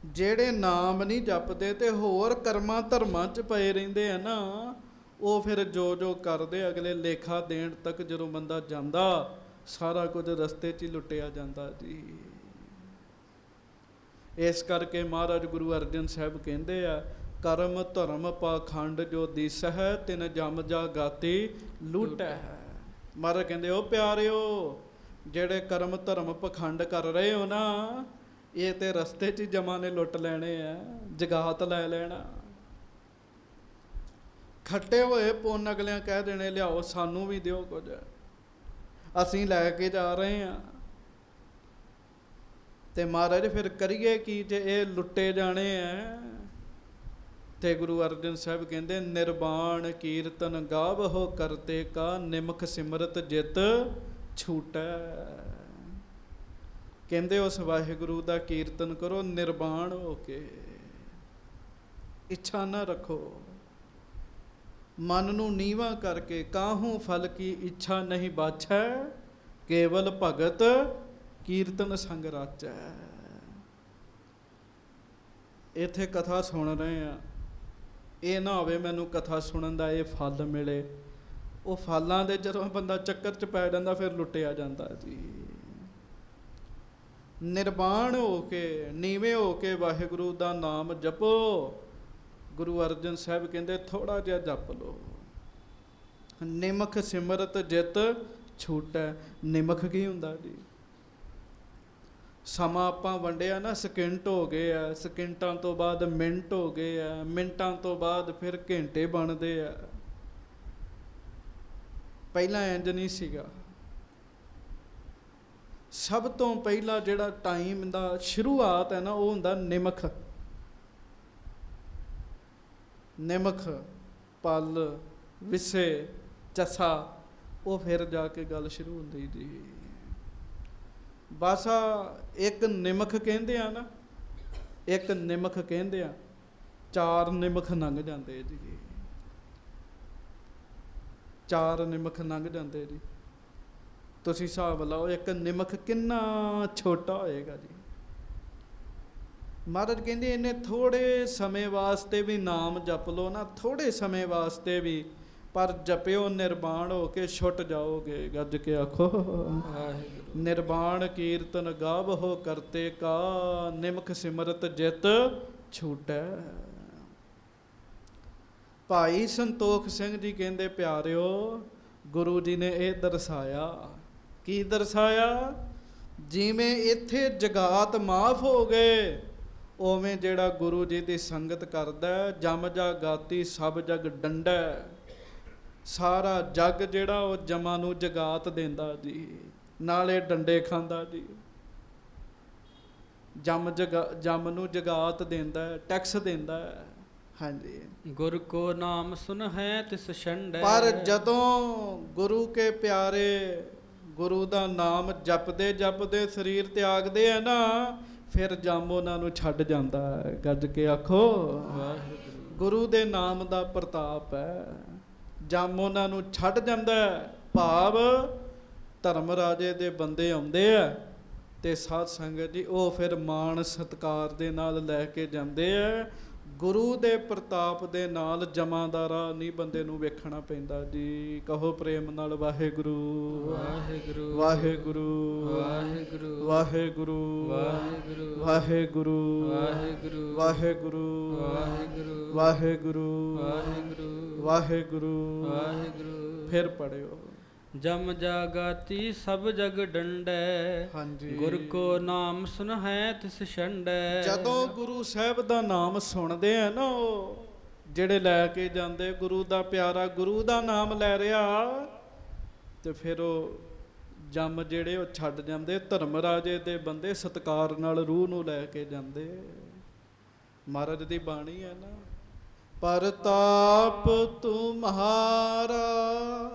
ਜਿਹੜੇ ਨਾਮ ਨਹੀਂ ਜਪਦੇ ਤੇ ਹੋਰ ਕਰਮਾਂ ਧਰਮਾਂ 'ਚ ਪਏ ਰਹਿੰਦੇ ਆ ਨਾ, ਉਹ ਫਿਰ ਜੋ ਜੋ ਕਰਦੇ ਅਗਲੇ ਲੇਖਾ ਦੇਣ ਤੱਕ ਜਦੋਂ ਬੰਦਾ ਜਾਂਦਾ, ਸਾਰਾ ਕੁਝ ਰਸਤੇ 'ਚ ਹੀ ਲੁੱਟਿਆ ਜਾਂਦਾ ਜੀ। ਇਸ ਕਰਕੇ ਮਹਾਰਾਜ ਗੁਰੂ ਅਰਜਨ ਸਾਹਿਬ ਕਹਿੰਦੇ ਆ, ਕਰਮ ਧਰਮ ਪਾਖੰਡ ਜੋ ਦਿਸ ਹੈ, ਤਿਨ ਜਮ ਜਾ ਗਾਤੀ ਲੁੱਟੈ। ਮਹਾਰਾਜ ਕਹਿੰਦੇ ਉਹ ਪਿਆਰਿਓ, ਜਿਹੜੇ ਕਰਮ ਧਰਮ ਪਖੰਡ ਕਰ ਰਹੇ ਹੋ ਨਾ, ਇਹ ਤੇ ਰਸਤੇ 'ਚ ਹੀ ਜਮਾਂ ਨੇ ਲੁੱਟ ਲੈਣੇ ਆ, ਜਗਾਤ ਲੈ ਲੈਣਾ। ਖੱਟੇ ਹੋਏ ਪੁੰਨ ਅਗਲਿਆਂ ਕਹਿ ਦੇਣੇ ਲਿਆਓ ਸਾਨੂੰ ਵੀ ਦਿਓ ਕੁਝ, ਅਸੀਂ ਲੈ ਕੇ ਜਾ ਰਹੇ ਹਾਂ। ਤੇ ਮਹਾਰਾਜ ਫਿਰ ਕਰੀਏ ਕੀ ਜੇ ਇਹ ਲੁੱਟੇ ਜਾਣੇ ਆ। ਤੇ ਗੁਰੂ ਅਰਜਨ ਸਾਹਿਬ ਕਹਿੰਦੇ ਨਿਰਵਾਣ ਕੀਰਤਨ ਗਾਵਹੁ ਕਰਤੇ ਕਾ ਨਿਮਖ ਸਿਮਰਤ ਜਿਤ ਛੂਟੈ। ਕਹਿੰਦੇ ਉਸ ਵਾਹਿਗੁਰੂ ਦਾ ਕੀਰਤਨ ਕਰੋ ਨਿਰਵਾਣ ਹੋ ਕੇ, ਇੱਛਾ ਨਾ ਰੱਖੋ, ਮਨ ਨੂੰ ਨੀਵਾਂ ਕਰਕੇ। ਕਾਹੂ ਫਲ ਕੀ ਇੱਛਾ ਨਹੀਂ ਬਾਛੈ, ਕੇਵਲ ਭਗਤ ਕੀਰਤਨ ਸੰਗ ਰਾਚੈ। ਇੱਥੇ ਕਥਾ ਸੁਣ ਰਹੇ ਆ, ਇਹ ਨਾ ਹੋਵੇ ਮੈਨੂੰ ਕਥਾ ਸੁਣਨ ਦਾ ਇਹ ਫਲ ਮਿਲੇ। ਉਹ ਫਲਾਂ ਦੇ ਜਦੋਂ ਬੰਦਾ ਚੱਕਰ 'ਚ ਪੈ ਜਾਂਦਾ ਫਿਰ ਲੁੱਟਿਆ ਜਾਂਦਾ ਜੀ। ਨਿਰਵਾਣ ਹੋ ਕੇ, ਨੀਵੇਂ ਹੋ ਕੇ ਵਾਹਿਗੁਰੂ ਦਾ ਨਾਮ ਜਪੋ। ਗੁਰੂ ਅਰਜਨ ਸਾਹਿਬ ਕਹਿੰਦੇ ਥੋੜਾ ਜਿਹਾ ਜਪ ਲਓ। ਨਿਮਖ ਸਿਮਰਤ ਜਿਤ ਛੂਟੈ। ਨਿਮਖ ਕੀ ਹੁੰਦਾ ਜੀ? ਸਮਾਂ ਆਪਾਂ ਵੰਡਿਆ ਨਾ, ਸਕਿੰਟ ਹੋ ਗਏ ਆ, ਸਕਿੰਟਾਂ ਤੋਂ ਬਾਅਦ ਮਿੰਟ ਹੋ ਗਏ ਆ, ਮਿੰਟਾਂ ਤੋਂ ਬਾਅਦ ਫਿਰ ਘੰਟੇ ਬਣਦੇ ਆ। ਪਹਿਲਾਂ ਇੰਜ ਨਹੀਂ ਸੀਗਾ। ਸਭ ਤੋਂ ਪਹਿਲਾਂ ਜਿਹੜਾ ਟਾਈਮ ਦਾ ਸ਼ੁਰੂਆਤ ਹੈ ਨਾ, ਉਹ ਹੁੰਦਾ ਨਿਮਖ। ਨਿਮਖ, ਪਲ, ਵਿਸੇ, ਚਸਾ, ਉਹ ਫਿਰ ਜਾ ਕੇ ਗੱਲ ਸ਼ੁਰੂ ਹੁੰਦੀ ਜੀ। ਬਸ ਇੱਕ ਨਿਮਖ ਕਹਿੰਦੇ ਆ ਨਾ, ਇੱਕ ਨਿਮਖ ਕਹਿੰਦੇ ਆ, 4 ਨਿਮਖ ਲੰਘ ਜਾਂਦੇ ਜੀ। 4 ਨਿਮਖ ਲੰਘ ਜਾਂਦੇ ਜੀ। ਤੁਸੀਂ ਹਿਸਾਬ ਲਾਓ ਇੱਕ ਨਿਮਖ ਕਿੰਨਾ ਛੋਟਾ ਹੋਏਗਾ ਜੀ। ਮਹਾਰਾਜ ਕਹਿੰਦੇ ਇਹਨੇ ਥੋੜੇ ਸਮੇਂ ਵਾਸਤੇ ਵੀ ਨਾਮ ਜਪ ਲਓ ਨਾ, ਥੋੜੇ ਸਮੇਂ ਵਾਸਤੇ ਵੀ, ਪਰ ਜਪਿਓ ਨਿਰਵਾਣ ਹੋ ਕੇ ਛੁੱਟ ਜਾਓਗੇ। ਗੱਜ ਕੇ ਆਖੋ ਨਿਰਵਾਣ ਕੀਰਤਨ ਗਾਵਹੁ ਕਰਤੇ ਕਾ ਨਿਮਖ ਸਿਮਰਤ ਜਿਤ ਛੂਟੈ। ਭਾਈ ਸੰਤੋਖ ਸਿੰਘ ਜੀ ਕਹਿੰਦੇ ਪਿਆਰਿਓ, ਗੁਰੂ ਜੀ ਨੇ ਇਹ ਦਰਸਾਇਆ। ਕੀ ਦਰਸਾਇਆ? ਜਿਵੇਂ ਇੱਥੇ ਜਗਾਤ ਮਾਫ ਹੋ ਗਏ, ਉਵੇਂ ਜਿਹੜਾ ਗੁਰੂ ਜੀ ਦੀ ਸੰਗਤ ਕਰਦਾ, ਜਮ ਜਾ ਗਾਤੀ ਸਭ ਜਗ ਡੰਡਾ। ਸਾਰਾ ਜੱਗ ਜਿਹੜਾ ਉਹ ਜਮਾਂ ਨੂੰ ਜਗਾਤ ਦਿੰਦਾ ਜੀ, ਨਾਲੇ ਡੰਡੇ ਖਾਂਦਾ ਜੀ। ਜਮ ਨੂੰ ਜਗਾਤ ਦਿੰਦਾ, ਟੈਕਸ ਦਿੰਦਾ। ਹਾਂਜੀ, ਗੁਰ ਕੋ ਨਾਮ ਸੁਨ ਹੈ ਤਿਸ ਛੰਡੈ। ਪਰ ਜਦੋਂ ਗੁਰੂ ਕੇ ਪਿਆਰੇ ਗੁਰੂ ਦਾ ਨਾਮ ਜਪਦੇ ਜਪਦੇ ਸਰੀਰ ਤਿਆਗਦੇ ਆ ਨਾ, ਫਿਰ ਜਮ ਉਹਨਾਂ ਨੂੰ ਛੱਡ ਜਾਂਦਾ। ਗੱਜ ਕੇ ਆਖੋ ਵਾਹਿਗੁਰੂ। ਗੁਰੂ ਦੇ ਨਾਮ ਦਾ ਪ੍ਰਤਾਪ ਹੈ, ਜਮ ਉਹਨਾਂ ਨੂੰ ਛੱਡ ਜਾਂਦਾ। ਭਾਵ ਧਰਮ ਰਾਜੇ ਦੇ ਬੰਦੇ ਆਉਂਦੇ ਆ ਤੇ ਸਾਧ ਸੰਗਤ ਜੀ ਉਹ ਫਿਰ ਮਾਣ ਸਤਿਕਾਰ ਦੇ ਨਾਲ ਲੈ ਕੇ ਜਾਂਦੇ ਆ। ਗੁਰੂ ਦੇ ਪ੍ਰਤਾਪ ਦੇ ਨਾਲ ਜਮਾਂ ਦਾ ਰਾਹ ਨਹੀਂ ਬੰਦੇ ਨੂੰ ਵੇਖਣਾ ਪੈਂਦਾ ਜੀ। ਕਹੋ ਪ੍ਰੇਮ ਨਾਲ ਵਾਹਿਗੁਰੂ ਵਾਹਿਗੁਰੂ ਵਾਹਿਗੁਰੂ ਵਾਹਿਗੁਰੂ ਵਾਹਿਗੁਰੂ ਵਾਹਿਗੁਰੂ ਵਾਹਿਗੁਰੂ ਵਾਹਿਗੁਰੂ ਵਾਹਿਗੁਰੂ ਵਾਹਿਗੁਰੂ ਵਾਹਿਗੁਰੂ ਵਾਹਿਗੁਰੂ ਵਾਹਿਗੁਰੂ ਵਾਹਿਗੁਰੂ। ਫਿਰ ਪੜਿਓ ਜਮ ਜਾਗਾਤੀ ਸਭ ਜਗ ਡੰਡੈ। ਹਾਂਜੀ, ਗੁਰ ਕੋ ਨਾਮ ਸੁਨ ਹੈ ਤਿਸ ਛੰਡੈ। ਜਦੋਂ ਗੁਰੂ ਸਾਹਿਬ ਦਾ ਨਾਮ ਸੁਣਦੇ ਆ ਨਾ, ਉਹ ਜਿਹੜੇ ਲੈ ਕੇ ਜਾਂਦੇ, ਗੁਰੂ ਦਾ ਪਿਆਰਾ ਗੁਰੂ ਦਾ ਨਾਮ ਲੈ ਰਿਹਾ, ਤੇ ਫਿਰ ਉਹ ਜਮ ਜਿਹੜੇ ਉਹ ਛੱਡ ਜਾਂਦੇ। ਧਰਮ ਰਾਜੇ ਦੇ ਬੰਦੇ ਸਤਿਕਾਰ ਨਾਲ ਰੂਹ ਨੂੰ ਲੈ ਕੇ ਜਾਂਦੇ। ਮਹਾਰਾਜ ਦੀ ਬਾਣੀ ਹੈ ਨਾ, ਪਰਤਾਪ ਤੁਮਹਾਰਾ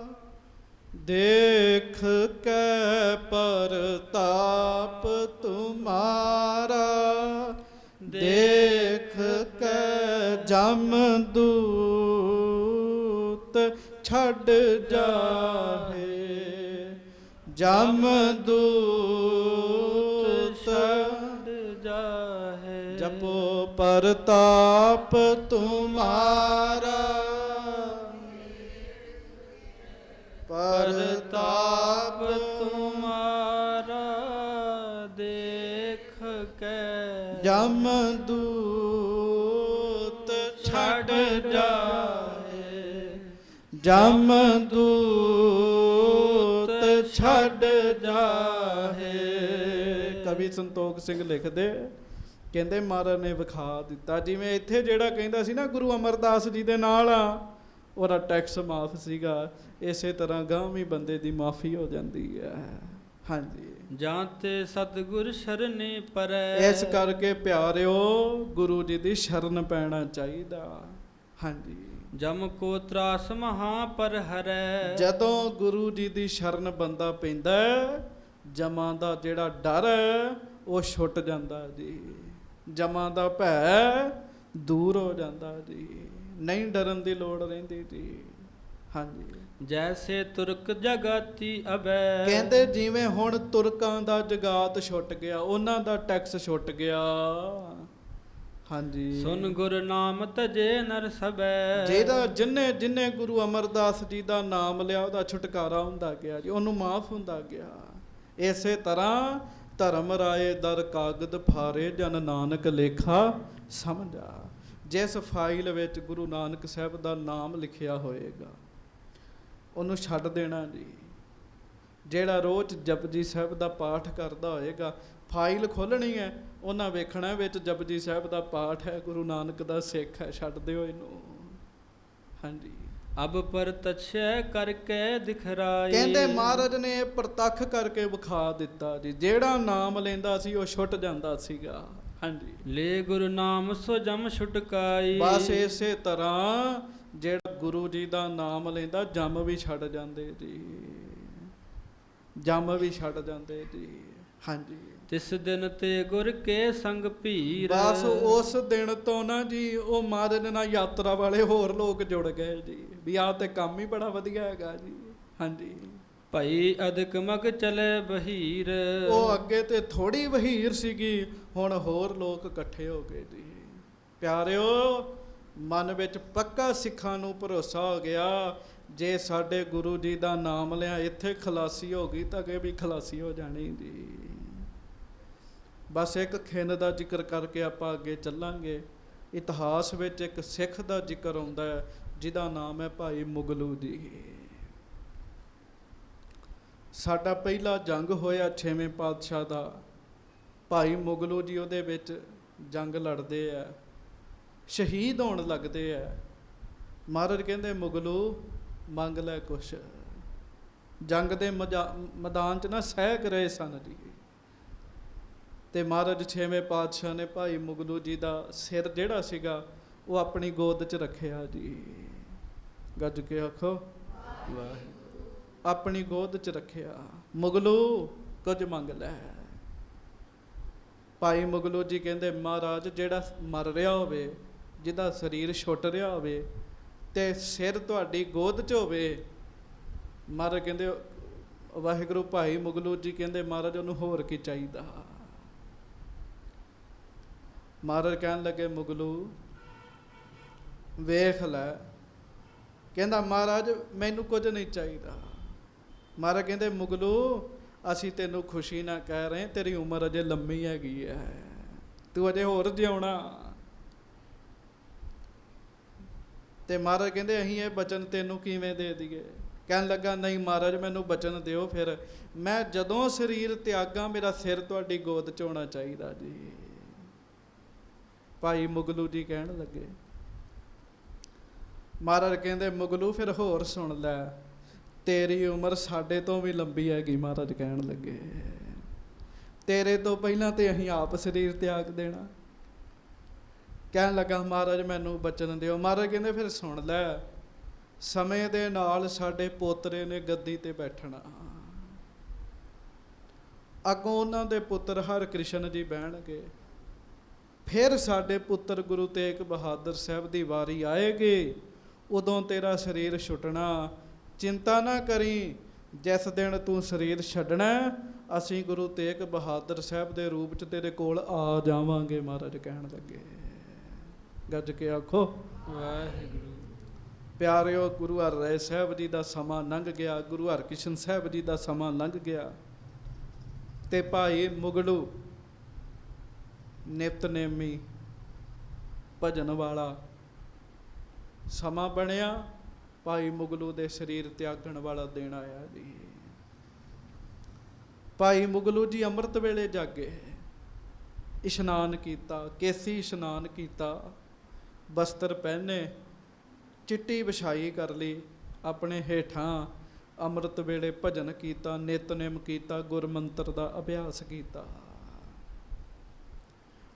ਦੇਖ ਕੇ, ਪਰਤਾਪ ਤੁਮਾਰਾ ਦੇਖ ਕੇ, ਜਮ ਦੂਤ ਛੱਡ ਜਾਹੇ, ਜਮ ਦੂਤ ਛੱਡ ਜਾਹੇ। ਜਪੋ ਪਰਤਾਪ ਤੁਮਾਰਾ, ਪਰਤਾਪ ਤੁਮਾਰਾ ਦੇਖ ਕੇ, ਜਮ ਦੂਤ ਛੱਡ ਜਾਏ, ਜਮ ਦੂਤ ਛੱਡ ਜਾਏ। ਕਵੀ ਸੰਤੋਖ ਸਿੰਘ ਲਿਖਦੇ, ਕਹਿੰਦੇ ਮਹਾਰਾਜ ਨੇ ਵਿਖਾ ਦਿੱਤਾ। ਜਿਵੇਂ ਇੱਥੇ ਜਿਹੜਾ ਕਹਿੰਦਾ ਸੀ ਨਾ ਗੁਰੂ ਅਮਰਦਾਸ ਜੀ ਦੇ ਨਾਲ ਆ, ਉਹਦਾ ਟੈਕਸ ਮਾਫ ਸੀਗਾ, ਇਸੇ ਤਰ੍ਹਾਂ ਗਾਂਹ ਵੀ ਬੰਦੇ ਦੀ ਮਾਫੀ ਹੋ ਜਾਂਦੀ ਹੈ। ਹਾਂਜੀ, ਜਾਂ ਤੇ ਸਤਿਗੁਰ ਸ਼ਰਨੇ ਪਰੈ। ਇਸ ਕਰਕੇ ਪਿਆਰਿਓ ਗੁਰੂ ਜੀ ਦੀ ਸ਼ਰਨ ਪੈਣਾ ਚਾਹੀਦਾ। ਹਾਂਜੀ, ਜਮ ਕੋ ਤਰਾਸ ਮਹਾ ਪਰ ਹਰੈ। ਜਦੋਂ ਗੁਰੂ ਜੀ ਦੀ ਸ਼ਰਨ ਬੰਦਾ ਪੈਂਦਾ, ਜਮਾਂ ਦਾ ਜਿਹੜਾ ਡਰ ਹੈ ਉਹ ਛੁੱਟ ਜਾਂਦਾ ਜੀ, ਜਮਾਂ ਦਾ ਭੈ ਦੂਰ ਹੋ ਜਾਂਦਾ ਜੀ, ਨਹੀਂ ਡਰਨ ਦੀ ਲੋੜ ਰਹਿੰਦੀ ਜੀ। ਹਾਂਜੀ, ਜੈਸੇ ਤੁਰਕ ਜਗਾਤੀ ਅਬੈ। ਕਹਿੰਦੇ ਜਿਵੇਂ ਹੁਣ ਤੁਰਕਾਂ ਦਾ ਜਗਾਤ ਛੁੱਟ ਗਿਆ, ਉਹਨਾਂ ਦਾ ਟੈਕਸ ਛੁੱਟ ਗਿਆ। ਹਾਂਜੀ, ਸੁਨ ਗੁਰ ਨਾਮ ਤਜੇ ਨਰ ਸਬੈ। ਜਿਹਦਾ ਜਿੰਨੇ ਗੁਰੂ ਅਮਰਦਾਸ ਜੀ ਦਾ ਨਾਮ ਲਿਆ ਉਹਦਾ ਛੁਟਕਾਰਾ ਹੁੰਦਾ ਗਿਆ ਜੀ, ਉਹਨੂੰ ਮਾਫ ਹੁੰਦਾ ਗਿਆ। ਇਸੇ ਤਰ੍ਹਾਂ ਧਰਮ ਰਾਏ ਦਰ ਕਾਗਦ ਫਾਰੇ, ਜਨ ਨਾਨਕ ਲੇਖਾ ਸਮਝਾ। ਜਿਸ ਫਾਈਲ ਵਿੱਚ ਗੁਰੂ ਨਾਨਕ ਸਾਹਿਬ ਦਾ ਨਾਮ ਲਿਖਿਆ ਹੋਏਗਾ ਉਹਨੂੰ ਛੱਡ ਦੇਣਾ ਜੀ। ਜਿਹੜਾ ਰੋਜ਼ ਜਪਜੀ ਸਾਹਿਬ ਦਾ ਪਾਠ ਕਰਦਾ ਹੋਏਗਾ, ਫਾਈਲ ਖੋਲ੍ਹਣੀ ਹੈ, ਉਹਨਾਂ ਵੇਖਣਾ ਵਿੱਚ ਜਪਜੀ ਸਾਹਿਬ ਦਾ ਪਾਠ ਹੈ, ਗੁਰੂ ਨਾਨਕ ਦਾ ਸਿੱਖ ਹੈ, ਛੱਡ ਦਿਓ ਇਹਨੂੰ। ਹਾਂਜੀ, ਅਬ ਪਰਤਛੈ ਕਰਕੇ ਦਿਖਰਾਈ। ਕਹਿੰਦੇ ਮਹਾਰਾਜ ਨੇ ਇਹ ਪ੍ਰਤੱਖ ਕਰਕੇ ਵਿਖਾ ਦਿੱਤਾ ਜੀ, ਜਿਹੜਾ ਨਾਮ ਲੈਂਦਾ ਸੀ ਉਹ ਛੁੱਟ ਜਾਂਦਾ ਸੀਗਾ। ਹਾਂਜੀ, ਲੈ ਗੁਰੂ ਨਾਮ ਸੋ ਜਮ ਛੁਟਕਾਈ। ਬਸ ਇਸੇ ਤਰ੍ਹਾਂ ਜਿਹੜਾ ਗੁਰੂ ਜੀ ਦਾ ਨਾਮ ਲੈਂਦਾ ਜਮ ਵੀ ਛੱਡ ਜਾਂਦੇ ਜੀ, ਜਮ ਵੀ ਛੱਡ ਜਾਂਦੇ ਜੀ। ਹਾਂਜੀ, ਤਿਸ ਦਿਨ ਤੇ ਗੁਰ ਕੇ ਸੰਗ ਭੀਰ। ਬਸ ਉਸ ਦਿਨ ਤੋਂ ਨਾ ਜੀ ਉਹ ਮਹਾਰਾਜ ਨਾਲ ਯਾਤਰਾ ਵਾਲੇ ਹੋਰ ਲੋਕ ਜੁੜ ਗਏ ਜੀ, ਵੀ ਆਹ ਤੇ ਕੰਮ ਹੀ ਬੜਾ ਵਧੀਆ ਹੈਗਾ ਜੀ। ਹਾਂਜੀ, ਭਈ ਅਦਿਕ ਮਗ ਚਲੇ ਬਹੀਰ। ਉਹ ਅੱਗੇ ਤੇ ਥੋੜੀ ਵਹੀਰ ਸੀਗੀ, ਹੁਣ ਹੋਰ ਲੋਕ ਇਕੱਠੇ ਹੋ ਗਏ ਜੀ। ਪਿਆਰਿਓ ਮਨ ਵਿੱਚ ਪੱਕਾ ਸਿੱਖਾਂ ਨੂੰ ਭਰੋਸਾ ਹੋ ਗਿਆ, ਜੇ ਸਾਡੇ ਗੁਰੂ ਜੀ ਦਾ ਨਾਮ ਲਿਆ ਇੱਥੇ ਖਲਾਸੀ ਹੋ ਗਈ ਤਾਂ ਅੱਗੇ ਵੀ ਖਲਾਸੀ ਹੋ ਜਾਣੀ ਜੀ। ਬਸ ਇੱਕ ਖਿੰਦ ਦਾ ਜ਼ਿਕਰ ਕਰਕੇ ਆਪਾਂ ਅੱਗੇ ਚੱਲਾਂਗੇ। ਇਤਿਹਾਸ ਵਿੱਚ ਇੱਕ ਸਿੱਖ ਦਾ ਜ਼ਿਕਰ ਆਉਂਦਾ ਹੈ ਜਿਹਦਾ ਨਾਮ ਹੈ ਭਾਈ ਮੁਗਲੂ ਜੀ। ਸਾਡਾ ਪਹਿਲਾ ਜੰਗ ਹੋਇਆ 6ਵੇਂ ਪਾਤਸ਼ਾਹ ਦਾ, ਭਾਈ ਮੁਗਲੂ ਜੀ ਉਹਦੇ ਵਿੱਚ ਜੰਗ ਲੜਦੇ ਆ, ਸ਼ਹੀਦ ਹੋਣ ਲੱਗਦੇ ਆ। ਮਹਾਰਾਜ ਕਹਿੰਦੇ ਮੁਗਲੂ ਮੰਗ ਲੈ ਕੁਛ। ਜੰਗ ਦੇ ਮੈਦਾਨ 'ਚ ਨਾ ਸਹਿਕ ਰਹੇ ਸਨ ਜੀ, ਤੇ ਮਹਾਰਾਜ 6ਵੇਂ ਪਾਤਸ਼ਾਹ ਨੇ ਭਾਈ ਮੁਗਲੂ ਜੀ ਦਾ ਸਿਰ ਜਿਹੜਾ ਸੀਗਾ ਉਹ ਆਪਣੀ ਗੋਦ 'ਚ ਰੱਖਿਆ ਜੀ। ਗੱਜ ਕੇ ਆਖੋ ਵਾਹਿਗੁਰੂ। ਆਪਣੀ ਗੋਦ 'ਚ ਰੱਖਿਆ, ਮੁਗਲੂ ਕੁਝ ਮੰਗ ਲੈ। ਭਾਈ ਮੁਗਲੂ ਜੀ ਕਹਿੰਦੇ ਮਹਾਰਾਜ ਜਿਹੜਾ ਮਰ ਰਿਹਾ ਹੋਵੇ, ਜਿਹਦਾ ਸਰੀਰ ਛੁੱਟ ਰਿਹਾ ਹੋਵੇ ਤੇ ਸਿਰ ਤੁਹਾਡੀ ਗੋਦ 'ਚ ਹੋਵੇ, ਮਹਾਰਾਜ ਕਹਿੰਦੇ ਵਾਹਿਗੁਰੂ। ਭਾਈ ਮੁਗਲੂ ਜੀ ਕਹਿੰਦੇ ਮਹਾਰਾਜ ਉਹਨੂੰ ਹੋਰ ਕੀ ਚਾਹੀਦਾ। ਮਹਾਰਾਜ ਕਹਿਣ ਲੱਗੇ ਮੁਗਲੂ ਵੇਖ ਲੈ। ਕਹਿੰਦਾ ਮਹਾਰਾਜ ਮੈਨੂੰ ਕੁਝ ਨਹੀਂ ਚਾਹੀਦਾ। ਮਹਾਰਾਜ ਕਹਿੰਦੇ ਮੁਗਲੂ ਅਸੀਂ ਤੈਨੂੰ ਖੁਸ਼ੀ ਨਾ ਕਹਿ ਰਹੇ, ਤੇਰੀ ਉਮਰ ਅਜੇ ਲੰਮੀ ਹੈਗੀ ਹੈ, ਤੂੰ ਅਜੇ ਹੋਰ ਜਿਉਣਾ। ਤੇ ਮਹਾਰਾਜ ਕਹਿੰਦੇ ਅਸੀਂ ਇਹ ਬਚਨ ਤੈਨੂੰ ਕਿਵੇਂ ਦੇ ਦਈਏ। ਕਹਿਣ ਲੱਗਾ ਨਹੀਂ ਮਹਾਰਾਜ ਮੈਨੂੰ ਬਚਨ ਦਿਓ, ਫਿਰ ਮੈਂ ਜਦੋਂ ਸਰੀਰ ਤਿਆਗਾਂ ਮੇਰਾ ਸਿਰ ਤੁਹਾਡੀ ਗੋਦ 'ਚ ਹੋਣਾ ਚਾਹੀਦਾ ਜੀ। ਭਾਈ ਮੁਗਲੂ ਜੀ ਕਹਿਣ ਲੱਗੇ। ਮਹਾਰਾਜ ਕਹਿੰਦੇ ਮੁਗਲੂ ਫਿਰ ਹੋਰ ਸੁਣ ਲੈ, ਤੇਰੀ ਉਮਰ ਸਾਡੇ ਤੋਂ ਵੀ ਲੰਬੀ ਹੈਗੀ। ਮਹਾਰਾਜ ਕਹਿਣ ਲੱਗੇ ਤੇਰੇ ਤੋਂ ਪਹਿਲਾਂ ਤੇ ਅਸੀਂ ਆਪ ਸਰੀਰ ਤਿਆਗ ਦੇਣਾ। ਕਹਿਣ ਲੱਗਾ ਮਹਾਰਾਜ ਮੈਨੂੰ ਬਚਨ ਦਿਓ। ਮਹਾਰਾਜ ਕਹਿੰਦੇ ਫਿਰ ਸੁਣ ਲੈ, ਸਮੇਂ ਦੇ ਨਾਲ ਸਾਡੇ ਪੋਤਰੇ ਨੇ ਗੱਦੀ ਤੇ ਬੈਠਣਾ, ਅੱਗੋਂ ਉਹਨਾਂ ਦੇ ਪੁੱਤਰ ਹਰਕ੍ਰਿਸ਼ਨ ਜੀ ਬਹਿਣਗੇ, ਫਿਰ ਸਾਡੇ ਪੁੱਤਰ ਗੁਰੂ ਤੇਗ ਬਹਾਦਰ ਸਾਹਿਬ ਦੀ ਵਾਰੀ ਆਏਗੀ, ਉਦੋਂ ਤੇਰਾ ਸਰੀਰ ਛੁੱਟਣਾ। ਚਿੰਤਾ ਨਾ ਕਰੀ, ਜਿਸ ਦਿਨ ਤੂੰ ਸਰੀਰ ਛੱਡਣਾ ਅਸੀਂ ਗੁਰੂ ਤੇਗ ਬਹਾਦਰ ਸਾਹਿਬ ਦੇ ਰੂਪ 'ਚ ਤੇਰੇ ਕੋਲ ਆ ਜਾਵਾਂਗੇ। ਮਹਾਰਾਜ ਕਹਿਣ ਲੱਗੇ। ਗੱਜ ਕੇ ਆਖੋ ਵਾਹਿਗੁਰੂ। ਪਿਆਰਿਓ ਗੁਰੂ ਹਰਿ ਸਾਹਿਬ ਜੀ ਦਾ ਸਮਾਂ ਲੰਘ ਗਿਆ, ਗੁਰੂ ਹਰਕ੍ਰਿਸ਼ਨ ਸਾਹਿਬ ਜੀ ਦਾ ਸਮਾਂ ਲੰਘ ਗਿਆ, ਤੇ ਭਾਈ ਮੁਗਲੂ ਨਿਤਨੇਮੀ ਭਜਨ ਵਾਲਾ ਸਮਾਂ ਬਣਿਆ। ਭਾਈ ਮੁਗਲੂ ਦੇ ਸਰੀਰ ਤਿਆਗਣ ਵਾਲਾ ਦਿਨ ਆਇਆ ਜੀ। ਭਾਈ ਮੁਗਲੂ ਜੀ ਅੰਮ੍ਰਿਤ ਵੇਲੇ ਜਾਗੇ, ਇਸ਼ਨਾਨ ਕੀਤਾ, ਕੇਸੀ ਇਸ਼ਨਾਨ ਕੀਤਾ, ਬਸਤਰ ਪਹਿਨੇ, ਚਿੱਟੀ ਵਿਛਾਈ ਕਰ ਲਈ, ਆਪਣੇ ਹੇਠਾਂ ਅੰਮ੍ਰਿਤ ਵੇਲੇ ਭਜਨ ਕੀਤਾ, ਨਿਤਨੇਮ ਕੀਤਾ, ਗੁਰਮੰਤਰ ਦਾ ਅਭਿਆਸ ਕੀਤਾ।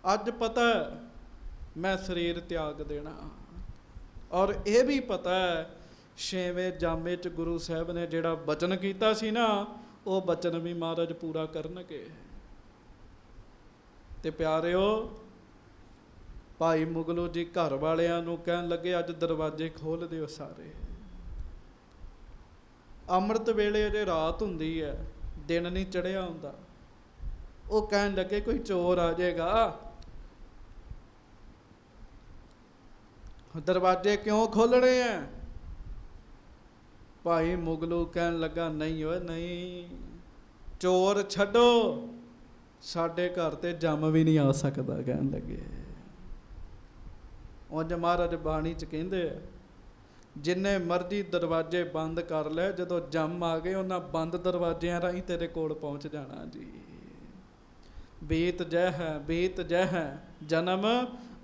ਅੱਜ ਪਤਾ ਮੈਂ ਸਰੀਰ ਤਿਆਗ ਦੇਣਾ, ਔਰ ਇਹ ਵੀ ਪਤਾ ਹੈ 6ਵੇਂ ਜਾਮੇ 'ਚ ਗੁਰੂ ਸਾਹਿਬ ਨੇ ਜਿਹੜਾ ਬਚਨ ਕੀਤਾ ਸੀ ਨਾ, ਉਹ ਬਚਨ ਵੀ ਮਹਾਰਾਜ ਪੂਰਾ ਕਰਨਗੇ। ਤੇ ਪਿਆਰਿਓ, ਭਾਈ ਮੁਗਲੂ ਜੀ ਘਰ ਵਾਲਿਆਂ ਨੂੰ ਕਹਿਣ ਲੱਗੇ ਅੱਜ ਦਰਵਾਜ਼ੇ ਖੋਲ੍ਹ ਦਿਓ ਸਾਰੇ। ਅੰਮ੍ਰਿਤ ਵੇਲੇ ਜੇ ਰਾਤ ਹੁੰਦੀ ਹੈ, ਦਿਨ ਨਹੀਂ ਚੜ੍ਹਿਆ ਹੁੰਦਾ। ਉਹ ਕਹਿਣ ਲੱਗੇ ਕੋਈ ਚੋਰ ਆ ਜਾਏਗਾ, ਦਰਵਾਜ਼ੇ ਕਿਉਂ ਖੋਲ੍ਹਣੇ ਆ? ਭਾਈ ਮੁਗਲੂ ਕਹਿਣ ਲੱਗਾ ਨਹੀਂ ਓਏ ਨਹੀਂ, ਚੋਰ ਛੱਡੋ, ਸਾਡੇ ਘਰ ਤੇ ਜੰਮ ਵੀ ਨਹੀਂ ਆ ਸਕਦਾ। ਕਹਿਣ ਲੱਗੇ ਉਂਝ ਮਹਾਰਾਜ ਬਾਣੀ 'ਚ ਕਹਿੰਦੇ ਆ ਜਿੰਨੇ ਮਰਜ਼ੀ ਦਰਵਾਜ਼ੇ ਬੰਦ ਕਰ ਲੈ, ਜਦੋਂ ਜੰਮ ਆ ਗਏ ਉਹਨਾਂ ਬੰਦ ਦਰਵਾਜ਼ਿਆਂ ਰਾਹੀਂ ਤੇਰੇ ਕੋਲ ਪਹੁੰਚ ਜਾਣਾ ਜੀ। ਬੀਤ ਜੈ ਹੈ, ਬੀਤ ਜੈ ਹੈ, ਜਨਮ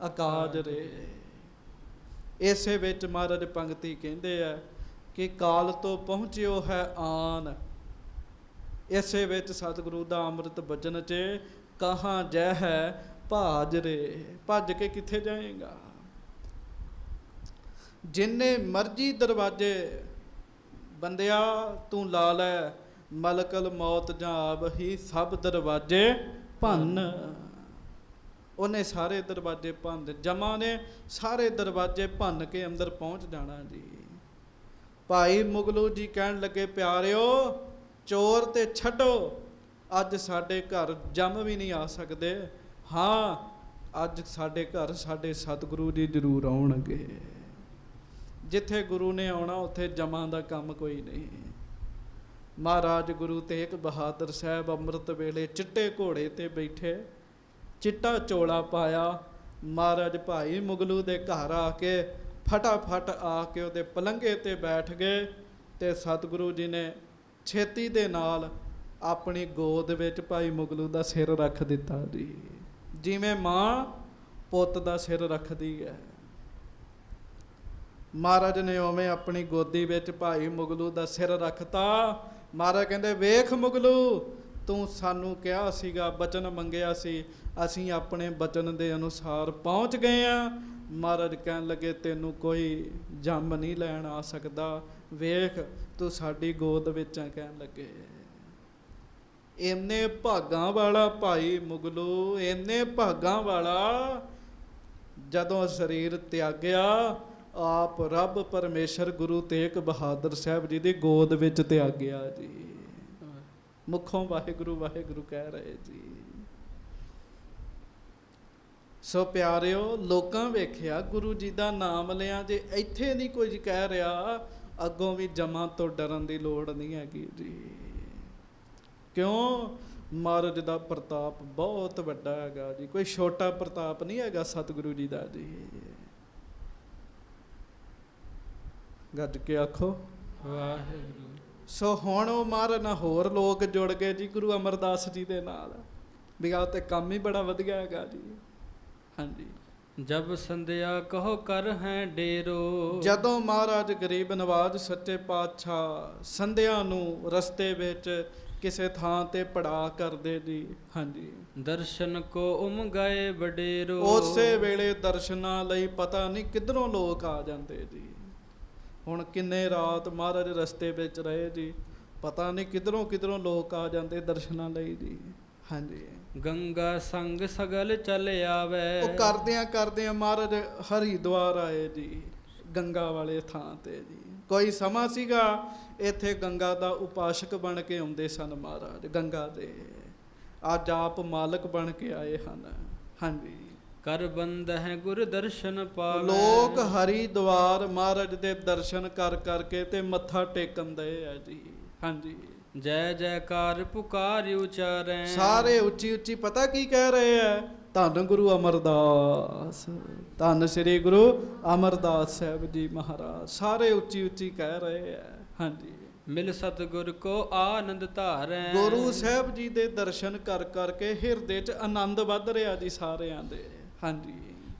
ਅਕਾਜ ਰੇ। ਇਸੇ ਵਿੱਚ ਮਹਾਰਾਜ ਪੰਗਤੀ ਕਹਿੰਦੇ ਆ ਕਿ ਕਾਲ ਤੋਂ ਪਹੁੰਚਿਓ ਹੈ ਆਨ। ਇਸੇ ਵਿੱਚ ਸਤਿਗੁਰੂ ਦਾ ਅੰਮ੍ਰਿਤ ਬਚਨ 'ਚ ਕਹਾਂ ਜੈ ਹੈ ਭਾਜ ਰੇ। ਭੱਜ ਕੇ ਕਿੱਥੇ ਜਾਏਗਾ? ਜਿੰਨੇ ਮਰਜ਼ੀ ਦਰਵਾਜ਼ੇ ਬੰਦਿਆ ਤੂੰ ਲਾ ਲੈ, ਮਲਕਲ ਮੌਤ ਜਾਂ ਆਬ ਹੀ ਸਭ ਦਰਵਾਜ਼ੇ ਭੰਨ। ਉਹਨੇ ਸਾਰੇ ਦਰਵਾਜ਼ੇ ਭੰਨ, ਜਮਾ ਨੇ ਸਾਰੇ ਦਰਵਾਜ਼ੇ ਭੰਨ ਕੇ ਅੰਦਰ ਪਹੁੰਚ ਜਾਣਾ ਜੀ। ਭਾਈ ਮੁਗਲੂ ਜੀ ਕਹਿਣ ਲੱਗੇ ਪਿਆਰਿਓ, ਚੋਰ ਤੇ ਛੱਡੋ, ਅੱਜ ਸਾਡੇ ਘਰ ਜੰਮ ਵੀ ਨਹੀਂ ਆ ਸਕਦੇ। ਹਾਂ, ਅੱਜ ਸਾਡੇ ਘਰ ਸਾਡੇ ਸਤਿਗੁਰੂ ਜੀ ਜ਼ਰੂਰ ਆਉਣਗੇ। ਜਿੱਥੇ ਗੁਰੂ ਨੇ ਆਉਣਾ ਉੱਥੇ ਜਮਾਂ ਦਾ ਕੰਮ ਕੋਈ ਨਹੀਂ। ਮਹਾਰਾਜ ਗੁਰੂ ਤੇਗ ਬਹਾਦਰ ਸਾਹਿਬ ਅੰਮ੍ਰਿਤ ਵੇਲੇ ਚਿੱਟੇ ਘੋੜੇ ਤੇ ਬੈਠੇ, ਚਿੱਟਾ ਚੋਲਾ ਪਾਇਆ। ਮਹਾਰਾਜ ਭਾਈ ਮੁਗਲੂ ਦੇ ਘਰ ਆ ਕੇ ਫਟਾਫਟ ਆ ਕੇ ਉਹਦੇ ਪਲੰਘੇ ਤੇ ਬੈਠ ਗਏ ਤੇ ਸਤਿਗੁਰੂ ਜੀ ਨੇ ਛੇਤੀ ਦੇ ਨਾਲ ਆਪਣੀ ਗੋਦ ਵਿੱਚ ਭਾਈ ਮੁਗਲੂ ਦਾ ਸਿਰ ਰੱਖ ਦਿੱਤਾ ਜੀ, ਜਿਵੇਂ ਮਾਂ ਪੁੱਤ ਦਾ ਸਿਰ ਰੱਖਦੀ ਹੈ। ਮਹਾਰਾਜ ਨੇ ਉਵੇਂ ਆਪਣੀ ਗੋਦੀ ਵਿੱਚ ਭਾਈ ਮੁਗਲੂ ਦਾ ਸਿਰ ਰੱਖਤਾ। ਮਹਾਰਾਜ ਕਹਿੰਦੇ ਵੇਖ ਮੁਗਲੂ, ਤੂੰ ਸਾਨੂੰ ਕਿਹਾ ਸੀਗਾ, ਬਚਨ ਮੰਗਿਆ ਸੀ, ਅਸੀਂ ਆਪਣੇ ਬਚਨ ਦੇ ਅਨੁਸਾਰ ਪਹੁੰਚ ਗਏ ਹਾਂ। ਮਹਾਰਾਜ ਕਹਿਣ ਲੱਗੇ ਤੈਨੂੰ ਕੋਈ ਜੰਮ ਨਹੀਂ ਲੈਣ ਆ ਸਕਦਾ, ਵੇਖ ਤੂੰ ਸਾਡੀ ਗੋਦ ਵਿੱਚ ਆ। ਕਹਿਣ ਲੱਗੇ ਇੰਨੇ ਭਾਗਾਂ ਵਾਲਾ ਭਾਈ ਮੁਗਲੂ, ਇੰਨੇ ਭਾਗਾਂ ਵਾਲਾ, ਜਦੋਂ ਸਰੀਰ ਤਿਆਗਿਆ ਆਪ ਰੱਬ ਪਰਮੇਸ਼ਰ ਗੁਰੂ ਤੇਗ ਬਹਾਦਰ ਸਾਹਿਬ ਜੀ ਦੀ ਗੋਦ ਵਿੱਚ ਤਿਆਗਿਆ ਜੀ। ਮੁਖੋਂ ਵਾਹਿਗੁਰੂ ਵਾਹਿਗੁਰੂ ਕਹਿ ਰਹੇ ਜੀ। ਸੋ ਪਿਆਰਿਓ, ਲੋਕਾਂ ਵੇਖਿਆ ਗੁਰੂ ਜੀ ਦਾ ਨਾਮ ਲਿਆ, ਜੇ ਇੱਥੇ ਨਹੀਂ ਕੁਝ ਕਹਿ ਰਿਹਾ, ਅੱਗੋਂ ਵੀ ਜਮਾਂ ਤੋਂ ਡਰਨ ਦੀ ਲੋੜ ਨਹੀਂ ਹੈਗੀ ਜੀ। ਕਿਉਂ? ਮਹਾਰਾਜ ਦਾ ਪ੍ਰਤਾਪ ਬਹੁਤ ਵੱਡਾ ਹੈਗਾ ਜੀ, ਕੋਈ ਛੋਟਾ ਪ੍ਰਤਾਪ ਨਹੀਂ ਹੈਗਾ ਸਤਿਗੁਰੂ ਜੀ ਦਾ ਜੀ। ਗੱਜ ਕੇ ਆਖੋ ਵਾਹਿਗੁਰੂ। ਸੋ ਹੁਣ ਉਹ ਮਹਾਰਾਜ ਨਾਲ ਹੋਰ ਲੋਕ ਜੁੜ ਗਏ ਜੀ ਗੁਰੂ ਅਮਰਦਾਸ ਜੀ ਦੇ ਨਾਲ, ਵੀ ਆਹ ਤੇ ਕੰਮ ਹੀ ਬੜਾ ਵਧੀਆ ਹੈਗਾ ਜੀ। ਹਾਂਜੀ, ਜਬ ਸੰਧਿਆ ਕਹੋ ਕਰ ਹੈ ਡੇਰੋ। ਜਦੋਂ ਮਹਾਰਾਜ ਗਰੀਬ ਨਵਾਜ ਸੱਚੇ ਪਾਤਸ਼ਾਹ ਸੰਧਿਆ ਨੂੰ ਰਸਤੇ ਵਿੱਚ ਕਿਸੇ ਥਾਂ ਤੇ ਪੜਾ ਕਰਦੇ ਜੀ। ਹਾਂਜੀ, ਦਰਸ਼ਨ ਕੋ ਗਏ ਵਡੇਰੋ। ਉਸੇ ਵੇਲੇ ਦਰਸ਼ਨਾਂ ਲਈ ਪਤਾ ਨਹੀਂ ਕਿੱਧਰੋਂ ਲੋਕ ਆ ਜਾਂਦੇ ਜੀ। ਹੁਣ ਕਿੰਨੇ ਰਾਤ ਮਹਾਰਾਜ ਰਸਤੇ ਵਿੱਚ ਰਹੇ ਜੀ, ਪਤਾ ਨਹੀਂ ਕਿੱਧਰੋਂ ਕਿੱਧਰੋਂ ਲੋਕ ਆ ਜਾਂਦੇ ਦਰਸ਼ਨਾਂ ਲਈ ਜੀ। ਹਾਂਜੀ, ਗੰਗਾ ਸੰਗ ਸਗਲ ਚੱਲ ਆਵੇ। ਉਹ ਕਰਦਿਆਂ ਕਰਦਿਆਂ ਮਹਾਰਾਜ ਹਰਿਦੁਆਰ ਆਏ ਜੀ, ਗੰਗਾ ਵਾਲੇ ਥਾਂ ਤੇ ਜੀ। ਕੋਈ ਸਮਾਂ ਸੀਗਾ ਇੱਥੇ ਗੰਗਾ ਦਾ ਉਪਾਸ਼ਕ ਬਣ ਕੇ ਆਉਂਦੇ ਸਨ ਮਹਾਰਾਜ ਗੰਗਾ ਦੇ, ਅੱਜ ਆਪ ਮਾਲਕ ਬਣ ਕੇ ਆਏ ਹਨ। ਹਾਂਜੀ, ਕਰ ਬੰਦ ਹੈ ਗੁਰ ਦਰਸ਼ਨ ਪਾਵੇ। ਲੋਕ ਹਰਿਦੁਆਰ ਮਹਾਰਾਜ ਦੇ ਦਰਸ਼ਨ ਕਰ ਕਰਕੇ ਤੇ ਮੱਥਾ ਟੇਕਣ ਦੇ ਆ ਜੀ। ਹਾਂਜੀ, ਜੈ ਜੈਕਾਰ ਪੁਕਾਰ ਉਚਾਰੈ। ਸਾਰੇ ਉੱਚੀ ਉੱਚੀ ਪਤਾ ਕੀ ਕਹਿ ਰਹੇ ਆ? ਧੰਨ ਗੁਰੂ ਅਮਰਦਾਸ, ਧੰਨ ਸ੍ਰੀ ਗੁਰੂ ਅਮਰਦਾਸ ਸਾਹਿਬ ਜੀ ਮਹਾਰਾਜ, ਸਾਰੇ ਉੱਚੀ ਉੱਚੀ ਕਹਿ ਰਹੇ ਆ। ਹਾਂਜੀ, ਮਿਲ ਸਤਿਗੁਰ ਕੋ ਆਨੰਦ ਧਾਰੈ। ਗੁਰੂ ਸਾਹਿਬ ਜੀ ਦੇ ਦਰਸ਼ਨ ਕਰ ਕਰਕੇ ਹਿਰਦੇ 'ਚ ਆਨੰਦ ਵੱਧ ਰਿਹਾ ਜੀ ਸਾਰਿਆਂ ਦੇ। ਹਾਂਜੀ,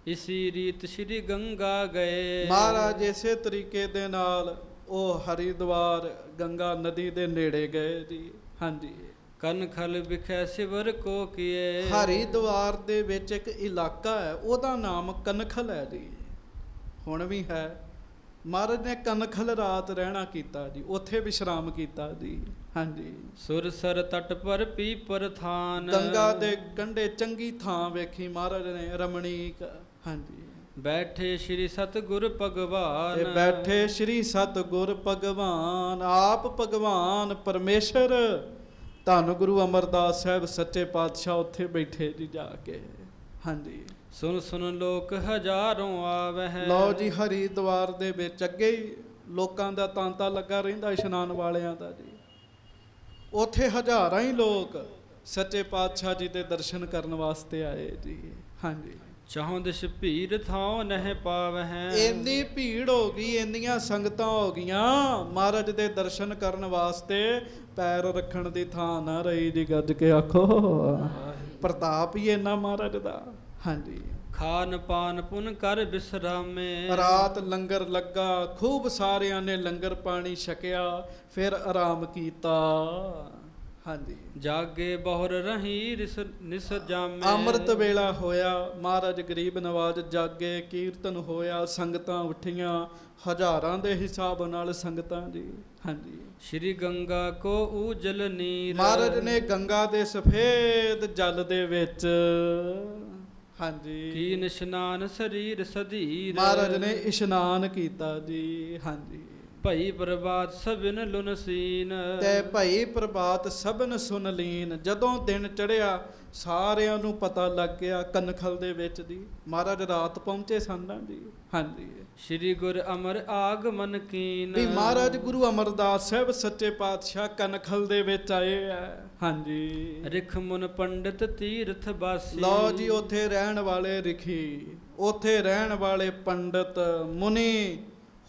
ਇਸੀ ਰੀਤ ਸ਼੍ਰੀ ਗੰਗਾ ਗਏ। ਮਹਾਰਾਜ ਇਸੇ ਤਰੀਕੇ ਦੇ ਨਾਲ ਉਹ ਹਰਿਦੁਆਰ ਗੰਗਾ ਨਦੀ ਦੇ ਨੇੜੇ ਗਏ ਜੀ। ਹਾਂਜੀ, ਕਨਖਲ ਵਿਖੇ ਸਿਵਰ ਕੋ ਕੀਏ। ਹਰਿਦੁਆਰ ਦੇ ਵਿੱਚ ਇੱਕ ਇਲਾਕਾ ਹੈ, ਉਹਦਾ ਨਾਮ ਕਨਖਲ ਹੈ ਜੀ, ਹੁਣ ਵੀ ਹੈ। ਮਹਾਰਾਜ ਨੇ ਕਨਖਲ ਰਾਤ ਰਹਿਣਾ ਕੀਤਾ ਜੀ, ਉੱਥੇ ਵਿਸ਼ਰਾਮ ਕੀਤਾ ਜੀ। ਹਾਂਜੀ, ਸੁਰਸਰ ਤਟ ਪਰ ਪੀਪਰ ਥਾਨ। ਗੰਗਾ ਦੇ ਕੰਢੇ ਚੰਗੀ ਥਾਂ ਵੇਖੀ ਮਹਾਰਾਜ ਨੇ, ਰਮਣੀਕ। ਹਾਂਜੀ, ਬੈਠੇ ਸ਼੍ਰੀ ਸਤਿਗੁਰ ਭਗਵਾਨ। ਤੇ ਬੈਠੇ ਸ਼੍ਰੀ ਸਤਿਗੁਰ ਭਗਵਾਨ, ਆਪ ਭਗਵਾਨ ਪਰਮੇਸ਼ਰ ਧੰਨ ਗੁਰੂ ਅਮਰਦਾਸ ਸਾਹਿਬ ਸੱਚੇ ਪਾਤਸ਼ਾਹ ਉੱਥੇ ਬੈਠੇ ਜੀ ਜਾ ਕੇ। ਹਾਂਜੀ, ਸੁਨ ਸੁਨ ਲੋਕ ਹਜ਼ਾਰੋਂ ਆਵਹਿ। ਲਓ ਜੀ, ਹਰਿਦੁਆਰ ਦੇ ਵਿੱਚ ਅੱਗੇ ਹੀ ਲੋਕਾਂ ਦਾ ਤਾਂਤਾ ਲੱਗਾ ਰਹਿੰਦਾ ਇਸ਼ਨਾਨ ਵਾਲਿਆਂ ਦਾ ਜੀ। ਉੱਥੇ ਹਜ਼ਾਰਾਂ ਹੀ ਲੋਕ ਸੱਚੇ ਪਾਤਸ਼ਾਹ ਜੀ ਦੇ ਦਰਸ਼ਨ ਕਰਨ ਵਾਸਤੇ ਆਏ ਜੀ। ਹਾਂਜੀ, ਚਾਹੁੰ ਦਿਸ ਭੀੜ ਥਾਉ ਨਹਿ ਪਾਵਹਿ। ਇੰਨੀ ਭੀੜ ਹੋ ਗਈ, ਇੰਨੀਆਂ ਸੰਗਤਾਂ ਹੋ ਗਈਆਂ, ਮਹਾਰਾਜ ਦੇ ਦਰਸ਼ਨ ਕਰਨ ਵਾਸਤੇ ਪੈਰ ਰੱਖਣ ਦੀ ਥਾਂ ਨਾ ਰਹੀ ਜੀ। ਗੱਜ ਕੇ ਆਖੋ, ਪ੍ਰਤਾਪ ਹੀ ਇੰਨਾ ਮਹਾਰਾਜ ਦਾ। ਹਾਂਜੀ, ਖਾਨ ਪਾਨ ਪੁਨ ਕਰ ਬਿਸਰਾਮੇ। ਰਾਤ ਲੰਗਰ ਲੱਗਾ, ਖੂਬ ਸਾਰਿਆਂ ਨੇ ਲੰਗਰ ਪਾਣੀ ਛਕਿਆ, ਫਿਰ ਆਰਾਮ ਕੀਤਾ। ਹਾਂਜੀ, ਜਾਗੇ ਬਹੁਰ ਰਹੀ ਨਿਸ ਜਾਮੇ। ਅੰਮ੍ਰਿਤ ਵੇਲਾ ਹੋਇਆ, ਮਹਾਰਾਜ ਗਰੀਬ ਨਵਾਜ ਜਾਗੇ, ਕੀਰਤਨ ਹੋਇਆ, ਸੰਗਤਾਂ ਉੱਠੀਆਂ, ਹਜ਼ਾਰਾਂ ਦੇ ਹਿਸਾਬ ਨਾਲ ਸੰਗਤਾਂ ਜੀ। ਹਾਂਜੀ, ਸ਼੍ਰੀ ਗੰਗਾ ਕੋ ਊਜਲ ਨੀਰ। ਮਹਾਰਾਜ ਨੇ ਗੰਗਾ ਦੇ ਸਫੇਦ ਜਲ ਦੇ ਵਿੱਚ, ਹਾਂਜੀ, ਕੀਨ ਇਸ਼ਨਾਨ ਸਰੀਰ ਸਧੀਰ। ਮਹਾਰਾਜ ਨੇ ਇਸ਼ਨਾਨ ਕੀਤਾ ਜੀ। ਹਾਂਜੀ, ਭਈ ਪ੍ਰਭਾਤ ਸਭਨ ਲੁਨ ਸੀਨ। ਤੇ ਭਈ ਪ੍ਰਭਾਤ ਸਭਨ ਸੁਨ ਲੀਨ। ਜਦੋਂ ਦਿਨ ਚੜਿਆ ਸਾਰਿਆਂ ਨੂੰ ਪਤਾ ਲੱਗ ਗਿਆ ਕਨਖਲ ਦੇ ਵਿੱਚ ਦੀ ਮਹਾਰਾਜ ਰਾਤ ਪਹੁੰਚੇ ਸਨ ਨਾ ਜੀ। ਹਾਂਜੀ, ਸ਼੍ਰੀ ਗੁਰ ਅਮਰ ਆਗਮਨ ਕੀਨ। ਵੀ ਮਹਾਰਾਜ ਗੁਰੂ ਅਮਰਦਾਸ ਸਾਹਿਬ ਸੱਚੇ ਪਾਤਸ਼ਾਹ ਕਨਖਲ ਦੇ ਵਿੱਚ ਆਏ ਆ। ਹਾਂਜੀ, ਰਿਖ ਮੁਨ ਪੰਡਿਤ ਤੀਰਥ ਬਾਸੀ। ਲਓ ਜੀ, ਉੱਥੇ ਰਹਿਣ ਵਾਲੇ ਰਿਖੀ, ਉੱਥੇ ਰਹਿਣ ਵਾਲੇ ਪੰਡਤ ਮੁਨੀ,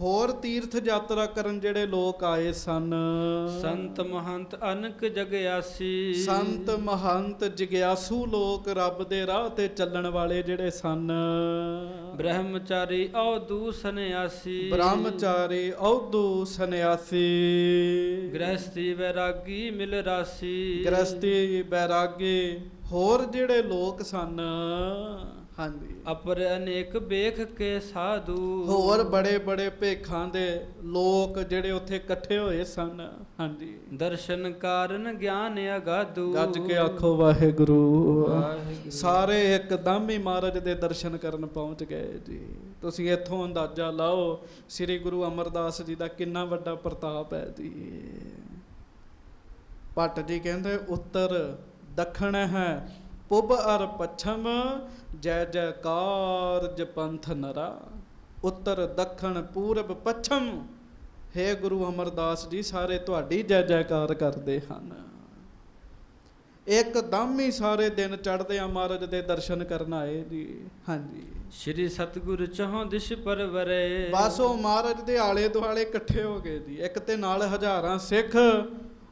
ਹੋਰ ਤੀਰਥ ਯਾਤਰਾ ਕਰਨ ਜਿਹੜੇ ਲੋਕ ਆਏ ਸਨ। ਸੰਤ ਮਹੰਤ ਅਨਕ ਜਗਿਆਸੀ। ਸੰਤ ਮਹੰਤ ਜਗਿਆਸੂ ਲੋਕ, ਰੱਬ ਦੇ ਰਾਹ ਤੇ ਚੱਲਣ ਵਾਲੇ ਜਿਹੜੇ ਸਨ। ਬ੍ਰਹਮਚਾਰੀ ਔਦੂ ਸੰਨਿਆਸੀ। ਬ੍ਰਹਮਚਾਰੀ ਔਦੂ ਸੰਨਿਆਸੀ। ਗ੍ਰਹਸਤੀ ਵੈਰਾਗੀ ਮਿਲ ਰਾਸੀ। ਗ੍ਰਸਤੀ ਬੈਰਾਗੀ, ਹੋਰ ਜਿਹੜੇ ਲੋਕ ਸਨ। ਹਾਂਜੀ, ਅਪਰ ਅਨੇਕ ਵੇਖ ਕੇ ਸਾਧੂ। ਹੋਰ ਬੜੇ ਬੜੇ ਭੇਖਾਂ ਦੇ ਲੋਕ ਜਿਹੜੇ ਉੱਥੇ ਇਕੱਠੇ ਹੋਏ ਸਨ। ਹਾਂਜੀ, ਦਰਸ਼ਨ ਕਾਰਨ ਗਿਆਨ ਅਗਾਧੂ। ਗੱਜ ਕੇ ਆਖੋ ਵਾਹਿਗੁਰੂ। ਵਾਹਿਗੁਰੂ। ਸਾਰੇ ਇੱਕਦਮ ਹੀ ਮਹਾਰਾਜ ਦੇ ਦਰਸ਼ਨ ਕਰਨ ਪਹੁੰਚ ਗਏ ਜੀ। ਤੁਸੀਂ ਇੱਥੋਂ ਅੰਦਾਜ਼ਾ ਲਾਓ ਸ੍ਰੀ ਗੁਰੂ ਅਮਰਦਾਸ ਜੀ ਦਾ ਕਿੰਨਾ ਵੱਡਾ ਪ੍ਰਤਾਪ ਹੈ ਜੀ। ਭੱਟ ਜੀ ਕਹਿੰਦੇ ਉੱਤਰ ਦੱਖਣ ਹੈ, ਪੁਬ ਅਰ ਪੱਛਮ, ਜੈ ਜੈਕਾਰ ਜਪੰਥ ਨਰਾ। ਉੱਤਰ ਦੱਖਣ ਪੂਰਬ ਪੱਛਮ, ਹੇ ਗੁਰੂ ਅਮਰਦਾਸ ਜੀ ਸਾਰੇ ਤੁਹਾਡੀ ਜੈ ਜੈਕਾਰ ਕਰਦੇ ਹਨ। ਇੱਕਦਮ ਹੀ ਸਾਰੇ ਦਿਨ ਚੜ੍ਹਦੇ ਆ ਮਹਾਰਾਜ ਦੇ ਦਰਸ਼ਨ ਕਰਨ ਆਏ ਜੀ। ਹਾਂਜੀ, ਸ਼੍ਰੀ ਸਤਿਗੁਰ ਚਹੁੰ ਦਿਸ਼ ਪਰਵਰੇ। ਬਸ ਉਹ ਮਹਾਰਾਜ ਦੇ ਆਲੇ ਦੁਆਲੇ ਇਕੱਠੇ ਹੋ ਗਏ ਜੀ। ਇੱਕ ਤੇ ਨਾਲ ਹਜ਼ਾਰਾਂ ਸਿੱਖ,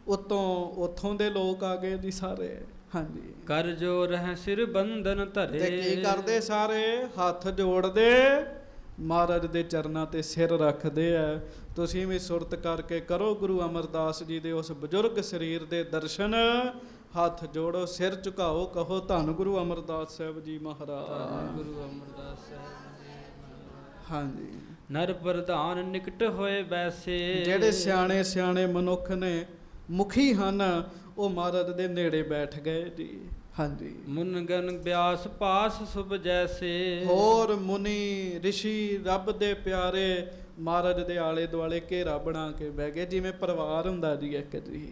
ਉੱਥੋਂ ਦੇ ਲੋਕ ਆ ਗਏ ਜੀ ਸਾਰੇ। ਹਾਂਜੀ, ਕਰ ਜੋ ਰਹਿ ਸਿਰ ਬੰਧਨ ਧਰੇ। ਤੇ ਕੀ ਕਰਦੇ ਸਾਰੇ? ਹੱਥ ਜੋੜਦੇ, ਮਹਾਰਾਜ ਦੇ ਚਰਨਾਂ ਤੇ ਸਿਰ ਰੱਖਦੇ ਆ। ਤੁਸੀਂ ਵੀ ਸੁਰਤ ਕਰਕੇ ਕਰੋ ਗੁਰੂ ਅਮਰਦਾਸ ਜੀ ਦੇ ਉਸ ਬਜ਼ੁਰਗ ਸਰੀਰ ਦੇ ਦਰਸ਼ਨ। ਹੱਥ ਜੋੜੋ, ਸਿਰ ਝੁਕਾਓ, ਕਹੋ ਧੰਨ ਗੁਰੂ ਅਮਰਦਾਸ ਸਾਹਿਬ ਜੀ ਮਹਾਰਾਜ। ਗੁਰੂ ਅਮਰਦਾਸ ਸਾਹਿਬ ਜੀ। ਹਾਂਜੀ, ਨਰ ਪ੍ਰਧਾਨ ਨਿਕਟ ਹੋਏ ਬੈਸੇ। ਜਿਹੜੇ ਸਿਆਣੇ ਸਿਆਣੇ ਮਨੁੱਖ ਨੇ, ਮੁਖੀ ਹਨ, ਉਹ ਮਹਾਰਾਜ ਦੇ ਨੇੜੇ ਬੈਠ ਗਏ ਜੀ। ਹਾਂਜੀ, ਮੁਨਗਨ ਬਿਆਸ ਪਾਸ ਸੁਭ ਜੈਸੇ। ਹੋਰ ਮੁਨੀ ਰਿਸ਼ੀ ਰੱਬ ਦੇ ਪਿਆਰੇ ਮਹਾਰਾਜ ਦੇ ਆਲੇ ਦੁਆਲੇ ਘੇਰਾ ਬਣਾ ਕੇ ਬਹਿ ਗਏ, ਜਿਵੇਂ ਪਰਿਵਾਰ ਹੁੰਦਾ ਜੀ ਇੱਕ ਜੀ।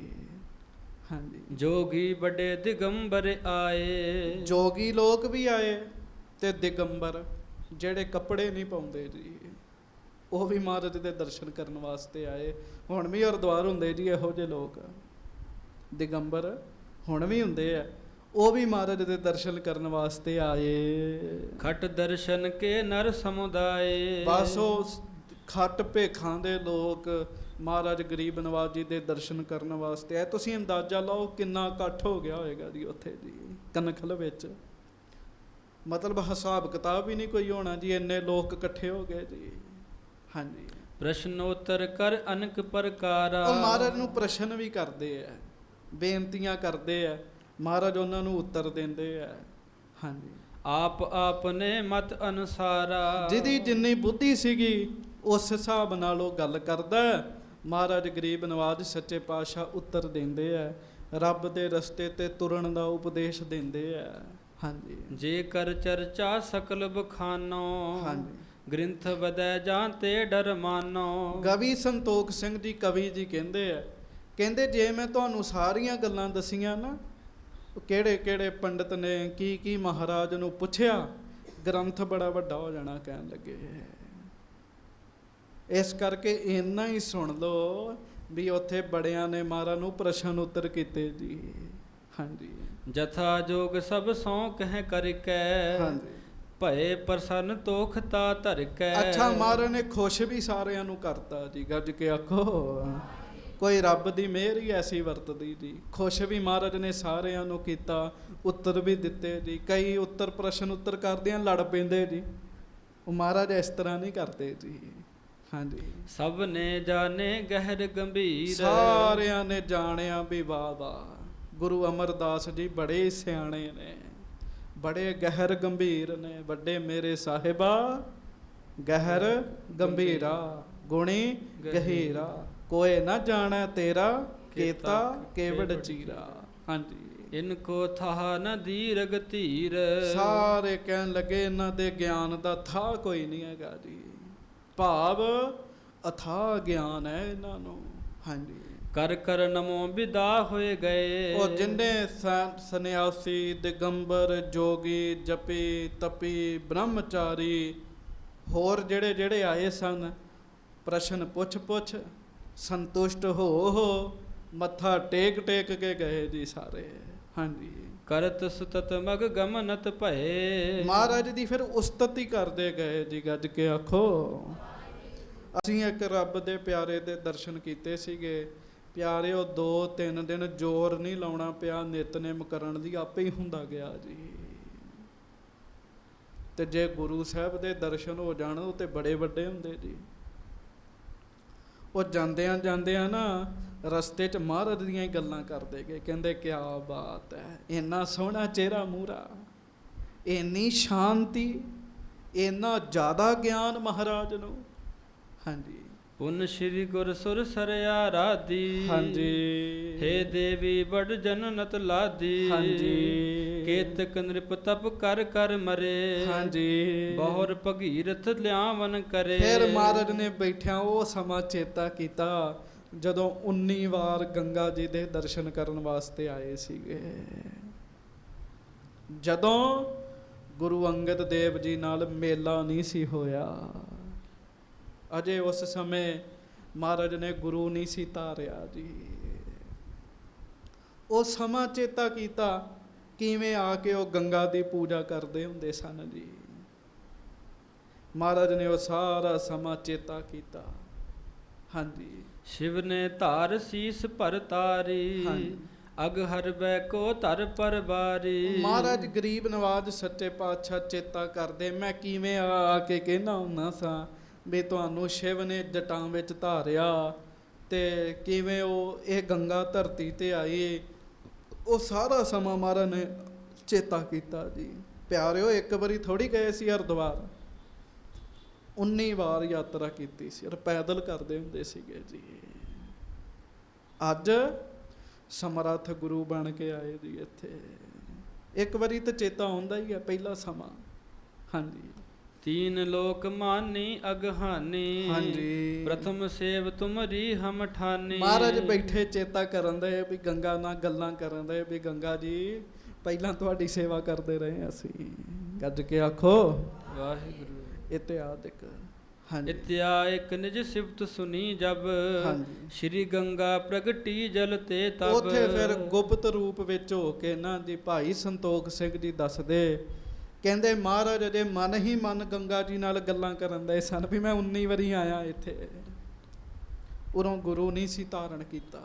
ਹਾਂਜੀ, ਜੋਗੀ ਵੱਡੇ ਦਿਗੰਬਰ ਆਏ। ਜੋਗੀ ਲੋਕ ਵੀ ਆਏ ਤੇ ਦਿਗੰਬਰ ਜਿਹੜੇ ਕੱਪੜੇ ਨਹੀਂ ਪਾਉਂਦੇ ਜੀ, ਉਹ ਵੀ ਮਹਾਰਾਜ ਦੇ ਦਰਸ਼ਨ ਕਰਨ ਵਾਸਤੇ ਆਏ। ਹੁਣ ਵੀ ਹਰਿਦੁਆਰ ਹੁੰਦੇ ਜੀ ਇਹੋ ਜਿਹੇ ਲੋਕ, ਦਿਗੰਬਰ ਹੁਣ ਵੀ ਹੁੰਦੇ ਆ। ਉਹ ਵੀ ਮਹਾਰਾਜ ਦੇ ਦਰਸ਼ਨ ਕਰਨ ਵਾਸਤੇ ਆਏ। ਖਟ ਦਰਸ਼ਨ ਕੇ ਨਰ ਸਮੁਦਾਏ। ਬਸ ਉਹ ਖੱਟ ਭੇਖਾਂ ਦੇ ਲੋਕ ਮਹਾਰਾਜ ਗਰੀਬ ਨਵਾਜ ਜੀ ਦੇ ਦਰਸ਼ਨ ਕਰਨ ਵਾਸਤੇ ਆਏ। ਤੁਸੀਂ ਅੰਦਾਜ਼ਾ ਲਾਓ ਕਿੰਨਾ ਇਕੱਠ ਹੋ ਗਿਆ ਹੋਏਗਾ ਜੀ ਉੱਥੇ ਜੀ ਕਨਖਲ ਵਿੱਚ। ਮਤਲਬ ਹਿਸਾਬ ਕਿਤਾਬ ਹੀ ਨਹੀਂ ਕੋਈ ਹੋਣਾ ਜੀ, ਇੰਨੇ ਲੋਕ ਇਕੱਠੇ ਹੋ ਗਏ ਜੀ। ਹਾਂਜੀ, ਪ੍ਰਸ਼ਨੋਤਰ ਕਰ ਅਨਕ ਪ੍ਰਕਾਰਾ। ਉਹ ਮਹਾਰਾਜ ਨੂੰ ਪ੍ਰਸ਼ਨ ਵੀ ਕਰਦੇ ਆ, ਬੇਨਤੀਆਂ ਕਰਦੇ ਆ, ਮਹਾਰਾਜ ਉਹਨਾਂ ਨੂੰ ਉੱਤਰ ਦਿੰਦੇ ਆ। ਹਾਂਜੀ, ਆਪ ਆਪਨੇ ਮਤ ਅਨੁਸਾਰਾ। ਜਿਹਦੀ ਜਿੰਨੀ ਬੁੱਧੀ ਸੀਗੀ ਉਸ ਹਿਸਾਬ ਨਾਲ ਉਹ ਗੱਲ ਕਰਦਾ। ਮਹਾਰਾਜ ਗਰੀਬ ਨਵਾਜ ਸੱਚੇ ਪਾਤਸ਼ਾਹ ਉੱਤਰ ਦਿੰਦੇ ਆ, ਰੱਬ ਦੇ ਰਸਤੇ ਤੇ ਤੁਰਨ ਦਾ ਉਪਦੇਸ਼ ਦਿੰਦੇ ਆ। ਹਾਂਜੀ, ਜੇਕਰ ਚਰਚਾ ਸਕਲ ਬਖਾਨੋ। ਹਾਂਜੀ, ਗ੍ਰੰਥ ਵਧੈ ਜਾਂ ਤੇ ਡਰ ਮਾਨੋ। ਕਵੀ ਸੰਤੋਖ ਸਿੰਘ ਜੀ ਕਵੀ ਜੀ ਕਹਿੰਦੇ ਆ, ਕਹਿੰਦੇ ਜੇ ਮੈਂ ਤੁਹਾਨੂੰ ਸਾਰੀਆਂ ਗੱਲਾਂ ਦਸੀਆਂ ਨਾ, ਕਿਹੜੇ ਕਿਹੜੇ ਪੰਡਤ ਨੇ ਕੀ ਕੀ ਮਹਾਰਾਜ ਨੂੰ ਪੁੱਛਿਆ, ਗ੍ਰੰਥ ਬੜਾ ਵੱਡਾ ਹੋ ਜਾਣਾ ਕਹਿਣ ਲੱਗੇ। ਇਸ ਕਰਕੇ ਇੰਨਾ ਹੀ ਸੁਣ ਲਓ ਵੀ ਉੱਥੇ ਬੜਿਆਂ ਨੇ ਮਹਾਰਾਜ ਨੂੰ ਪ੍ਰਸ਼ਨ ਉੱਤਰ ਕੀਤੇ ਜੀ। ਹਾਂਜੀ, ਜਥਾ ਜੋਗ ਸਭ ਸੌ ਕਹਿ ਕਰਕੇ। ਹਾਂਜੀ, ਭਏ ਪ੍ਰਸੰਨ ਤੋਖ ਤਾ ਧਰ ਕੇ। ਅੱਛਾ, ਮਹਾਰਾਜ ਨੇ ਖੁਸ਼ ਵੀ ਸਾਰਿਆਂ ਨੂੰ ਕਰਤਾ ਜੀ। ਗੱਜ ਕੇ ਆਖੋ, ਕੋਈ ਰੱਬ ਦੀ ਮਿਹਰ ਹੀ ਐਸੀ ਵਰਤਦੀ ਜੀ। ਖੁਸ਼ ਵੀ ਮਹਾਰਾਜ ਨੇ ਸਾਰਿਆਂ ਨੂੰ ਕੀਤਾ, ਉੱਤਰ ਵੀ ਦਿੱਤੇ ਜੀ। ਕਈ ਉੱਤਰ ਪ੍ਰਸ਼ਨ ਉੱਤਰ ਕਰਦਿਆਂ ਲੜ ਪੈਂਦੇ ਜੀ, ਉਹ ਮਹਾਰਾਜ ਇਸ ਤਰ੍ਹਾਂ ਨਹੀਂ ਕਰਦੇ ਜੀ। ਹਾਂਜੀ, ਸਭ ਨੇ ਜਾਣੇ ਗਹਿਰ ਗੰਭੀਰ। ਸਾਰਿਆਂ ਨੇ ਜਾਣਿਆ ਵੀ ਵਾਹ ਵਾਹ, ਗੁਰੂ ਅਮਰਦਾਸ ਜੀ ਬੜੇ ਸਿਆਣੇ ਨੇ, ਬੜੇ ਗਹਿਰ ਗੰਭੀਰ ਨੇ। ਵੱਡੇ ਮੇਰੇ ਸਾਹਿਬਾ ਗਹਿਰ ਗੰਭੀਰਾ, ਗੁਣੀ ਗਹੀਰਾ, ਕੋਏ ਨਾ ਜਾਣੈ ਤੇਰਾ ਕੀਤਾ ਕੇਵੜ ਚੀਰਾ। ਹਾਂਜੀ, ਇਨ ਕੋ ਥਾ ਨ ਦੀਰਘ ਧੀਰ। ਸਾਰੇ ਕਹਿਣ ਲੱਗੇ ਇਹਨਾਂ ਦੇ ਗਿਆਨ ਦਾ ਥਾਹ ਕੋਈ ਨਹੀਂ ਹੈਗਾ ਜੀ। ਭਾਵ ਅਥਾਹ ਗਿਆਨ ਹੈ ਇਹਨਾਂ ਨੂੰ। ਹਾਂਜੀ, ਕਰ ਕਰ ਨਮੋ ਵਿਦਾ ਹੋਏ ਗਏ। ਉਹ ਜਿੰਨੇ ਸੰਨਿਆਸੀ, ਦਿਗੰਬਰ, ਜੋਗੀ, ਜਪੀ, ਤਪੀ, ਬ੍ਰਹਮਚਾਰੀ, ਹੋਰ ਜਿਹੜੇ ਜਿਹੜੇ ਆਏ ਸਨ, ਪ੍ਰਸ਼ਨ ਪੁੱਛ ਪੁੱਛ, ਸੰਤੁਸ਼ਟ ਹੋ, ਮੱਥਾ ਟੇਕ ਟੇਕ ਕੇ ਗਏ ਜੀ ਸਾਰੇ। ਹਾਂਜੀ, ਕਰਤ ਸੁਤਤ ਮਗ ਗਮਨਤ ਭਏ। ਮਹਾਰਾਜ ਦੀ ਫਿਰ ਉਸਤਤ ਹੀ ਕਰਦੇ ਗਏ ਜੀ। ਗੱਜ ਕੇ ਆਖੋ, ਅਸੀਂ ਇੱਕ ਰੱਬ ਦੇ ਪਿਆਰੇ ਦੇ ਦਰਸ਼ਨ ਕੀਤੇ ਸੀਗੇ। ਪਿਆਰਿਓ 2-3 ਦਿਨ ਜ਼ੋਰ ਨਹੀਂ ਲਾਉਣਾ ਪਿਆ ਨਿਤਨੇਮ ਕਰਨ ਦੀ, ਆਪੇ ਹੀ ਹੁੰਦਾ ਗਿਆ ਜੀ। ਤੇ ਜੇ ਗੁਰੂ ਸਾਹਿਬ ਦੇ ਦਰਸ਼ਨ ਹੋ ਜਾਣ ਉਹ ਤੇ ਬੜੇ ਵੱਡੇ ਹੁੰਦੇ ਜੀ। ਉਹ ਜਾਂਦਿਆਂ ਜਾਂਦਿਆਂ ਨਾ ਰਸਤੇ 'ਚ ਮਹਾਰਾਜ ਦੀਆਂ ਹੀ ਗੱਲਾਂ ਕਰਦੇ ਗਏ। ਕਹਿੰਦੇ ਕਿਆ ਬਾਤ ਹੈ, ਇੰਨਾ ਸੋਹਣਾ ਚਿਹਰਾ ਮੂਹਰਾ, ਇੰਨੀ ਸ਼ਾਂਤੀ, ਇੰਨਾ ਜ਼ਿਆਦਾ ਗਿਆਨ ਮਹਾਰਾਜ ਨੂੰ। ਹਾਂਜੀ, ਪੁਨ ਸ਼੍ਰੀ ਗੁਰ ਸੁਰ ਸਰਿਆ ਰਾਧੀ। ਹਾਂਜੀ, ਹੇ ਦੇਵੀ ਬੜ ਜਨਨਤ ਲਾਦੀ। ਹਾਂਜੀ, ਕੇਤਕ ਨ੍ਰਿਪ ਤਪ ਕਰ ਕਰ ਮਰੇ। ਹਾਂਜੀ, ਬਹੁਰ ਭਗੀਰਥ ਲਿਆਵਨ ਕਰੇ। ਫਿਰ ਮਹਾਰਾਜ ਨੇ ਬੈਠਿਆਂ ਉਹ ਸਮਾਂ ਚੇਤਾ ਕੀਤਾ ਜਦੋਂ 19 ਵਾਰ ਗੰਗਾ ਜੀ ਦੇ ਦਰਸ਼ਨ ਕਰਨ ਵਾਸਤੇ ਆਏ ਸੀਗੇ। ਜਦੋਂ ਗੁਰੂ ਅੰਗਦ ਦੇਵ ਜੀ ਨਾਲ ਮੇਲਾ ਨਹੀਂ ਸੀ ਹੋਇਆ ਅਜੇ, ਉਸ ਸਮੇਂ ਮਹਾਰਾਜ ਨੇ ਗੁਰੂ ਨਹੀਂ ਸੀ ਧਾਰਿਆ ਜੀ। ਉਹ ਸਮਾਂ ਚੇਤਾ ਕੀਤਾ ਕਿਵੇਂ ਆ ਕੇ ਉਹ ਗੰਗਾ ਦੀ ਪੂਜਾ ਕਰਦੇ ਹੁੰਦੇ ਸਨ ਜੀ। ਮਹਾਰਾਜ ਨੇ ਉਹ ਸਾਰਾ ਸਮਾਂ ਚੇਤਾ ਕੀਤਾ। ਹਾਂਜੀ, ਸ਼ਿਵ ਨੇ ਧਾਰ ਸੀਸ ਭਰ ਤਾਰੀ। ਹਾਂਜੀ, ਅਗ ਹਰ ਬੈ ਕੋ ਧਰ ਪਰ ਬਾਰੀ। ਮਹਾਰਾਜ ਗਰੀਬ ਨਵਾਜ ਸੱਚੇ ਪਾਤਸ਼ਾਹ ਚੇਤਾ ਕਰਦੇ, ਮੈਂ ਕਿਵੇਂ ਆ ਕੇ ਕਹਿਣਾ ਹੁੰਦਾ ਸਾਂ ਵੀ ਤੁਹਾਨੂੰ ਸ਼ਿਵ ਨੇ ਜਟਾਂ ਵਿੱਚ ਧਾਰਿਆ ਤੇ ਕਿਵੇਂ ਉਹ ਇਹ ਗੰਗਾ ਧਰਤੀ ਤੇ ਆਈ। ਉਹ ਸਾਰਾ ਸਮਾਂ ਮਹਾਰਾਜ ਨੇ ਚੇਤਾ ਕੀਤਾ ਜੀ। ਪਿਆਰਿਓ, ਇੱਕ ਵਾਰੀ ਥੋੜੀ ਗਏ ਸੀ ਹਰਿਦੁਆਰ, 19 ਵਾਰ ਯਾਤਰਾ ਕੀਤੀ ਸੀ ਔਰ ਪੈਦਲ ਕਰਦੇ ਹੁੰਦੇ ਸੀਗੇ ਜੀ। ਅੱਜ ਸਮਰੱਥ ਗੁਰੂ ਬਣ ਕੇ ਆਏ ਜੀ ਇੱਥੇ। ਇੱਕ ਵਾਰੀ ਤਾਂ ਚੇਤਾ ਆਉਂਦਾ ਹੀ ਹੈ ਪਹਿਲਾ ਸਮਾਂ। ਹਾਂਜੀ, ਤੀਨ ਲੋਕ ਮਾਨੀ ਅਗਹਾਨੀ। ਹਾਂਜੀ, ਪ੍ਰਥਮ ਸੇਵ ਤੁਮਰੀ ਹਮ ਠਾਨੀ। ਮਹਾਰਾਜ ਬੈਠੇ ਚੇਤਾ ਕਰਨ ਦੇ ਵੀ ਗੰਗਾ ਨਾਲ ਗੱਲਾਂ ਕਰਨ ਦੇ ਵੀ ਗੰਗਾ ਜੀ ਪਹਿਲਾਂ ਤੁਹਾਡੀ ਸੇਵਾ ਕਰਦੇ ਰਹੇ ਅਸੀਂ। ਗੱਜ ਕੇ ਆਖੋ ਵਾਹਿਗੁਰੂ। ਇਤਿਆਦਿਕ। ਹਾਂਜੀ, ਇਤਿਆ ਇੱਕ ਨਿਜ ਸਿਫਤ ਸੁਨੀ ਜਬ। ਹਾਂਜੀ, ਸ਼੍ਰੀ ਗੰਗਾ ਪ੍ਰਗਟੀ ਜਲ ਤੇ ਤਬ। ਉੱਥੇ ਫਿਰ ਗੁਪਤ ਰੂਪ ਵਿੱਚ ਹੋ ਕੇ ਨਾ ਜੀ ਭਾਈ ਸੰਤੋਖ ਸਿੰਘ ਜੀ ਦੱਸਦੇ, ਕਹਿੰਦੇ ਮਹਾਰਾਜ ਅਜੇ ਮਨ ਹੀ ਮਨ ਗੰਗਾ ਜੀ ਨਾਲ ਗੱਲਾਂ ਕਰਨ ਦੇ ਸਨ ਵੀ ਮੈਂ 19 ਵਾਰੀ ਆਇਆ ਇੱਥੇ। ਉਰੋਂ ਗੁਰੂ ਨਹੀਂ ਸੀ ਧਾਰਨ ਕੀਤਾ।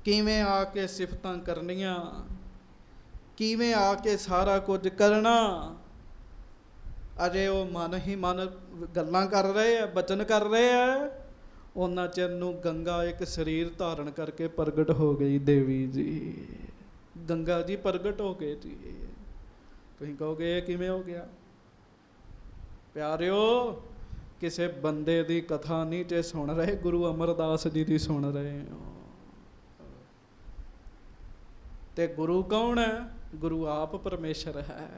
ਕਿਵੇਂ ਆ ਕੇ ਸਿਫਤਾਂ ਕਰਨੀਆਂ, ਕਿਵੇਂ ਆ ਕੇ ਸਾਰਾ ਕੁਝ ਕਰਨਾ, ਅਜੇ ਉਹ ਮਨ ਹੀ ਮਨ ਗੱਲਾਂ ਕਰ ਰਹੇ ਆ, ਬਚਨ ਕਰ ਰਹੇ ਆ। ਉਹਨਾਂ ਚਿਰ ਨੂੰ ਗੰਗਾ ਇੱਕ ਸਰੀਰ ਧਾਰਨ ਕਰਕੇ ਪ੍ਰਗਟ ਹੋ ਗਈ। ਦੇਵੀ ਜੀ, ਗੰਗਾ ਜੀ ਪ੍ਰਗਟ ਹੋ ਗਏ ਜੀ। ਤੁਸੀਂ ਕਹੋਗੇ ਇਹ ਕਿਵੇਂ ਹੋ ਗਿਆ? ਪਿਆਰਿਓ, ਕਿਸੇ ਬੰਦੇ ਦੀ ਕਥਾ ਨਹੀਂ ਜੇ ਸੁਣ ਰਹੇ, ਗੁਰੂ ਅਮਰਦਾਸ ਜੀ ਦੀ ਸੁਣ ਰਹੇ ਹੋ। ਤੇ ਗੁਰੂ ਕੌਣ ਹੈ? ਗੁਰੂ ਆਪ ਪਰਮੇਸ਼ਰ ਹੈ।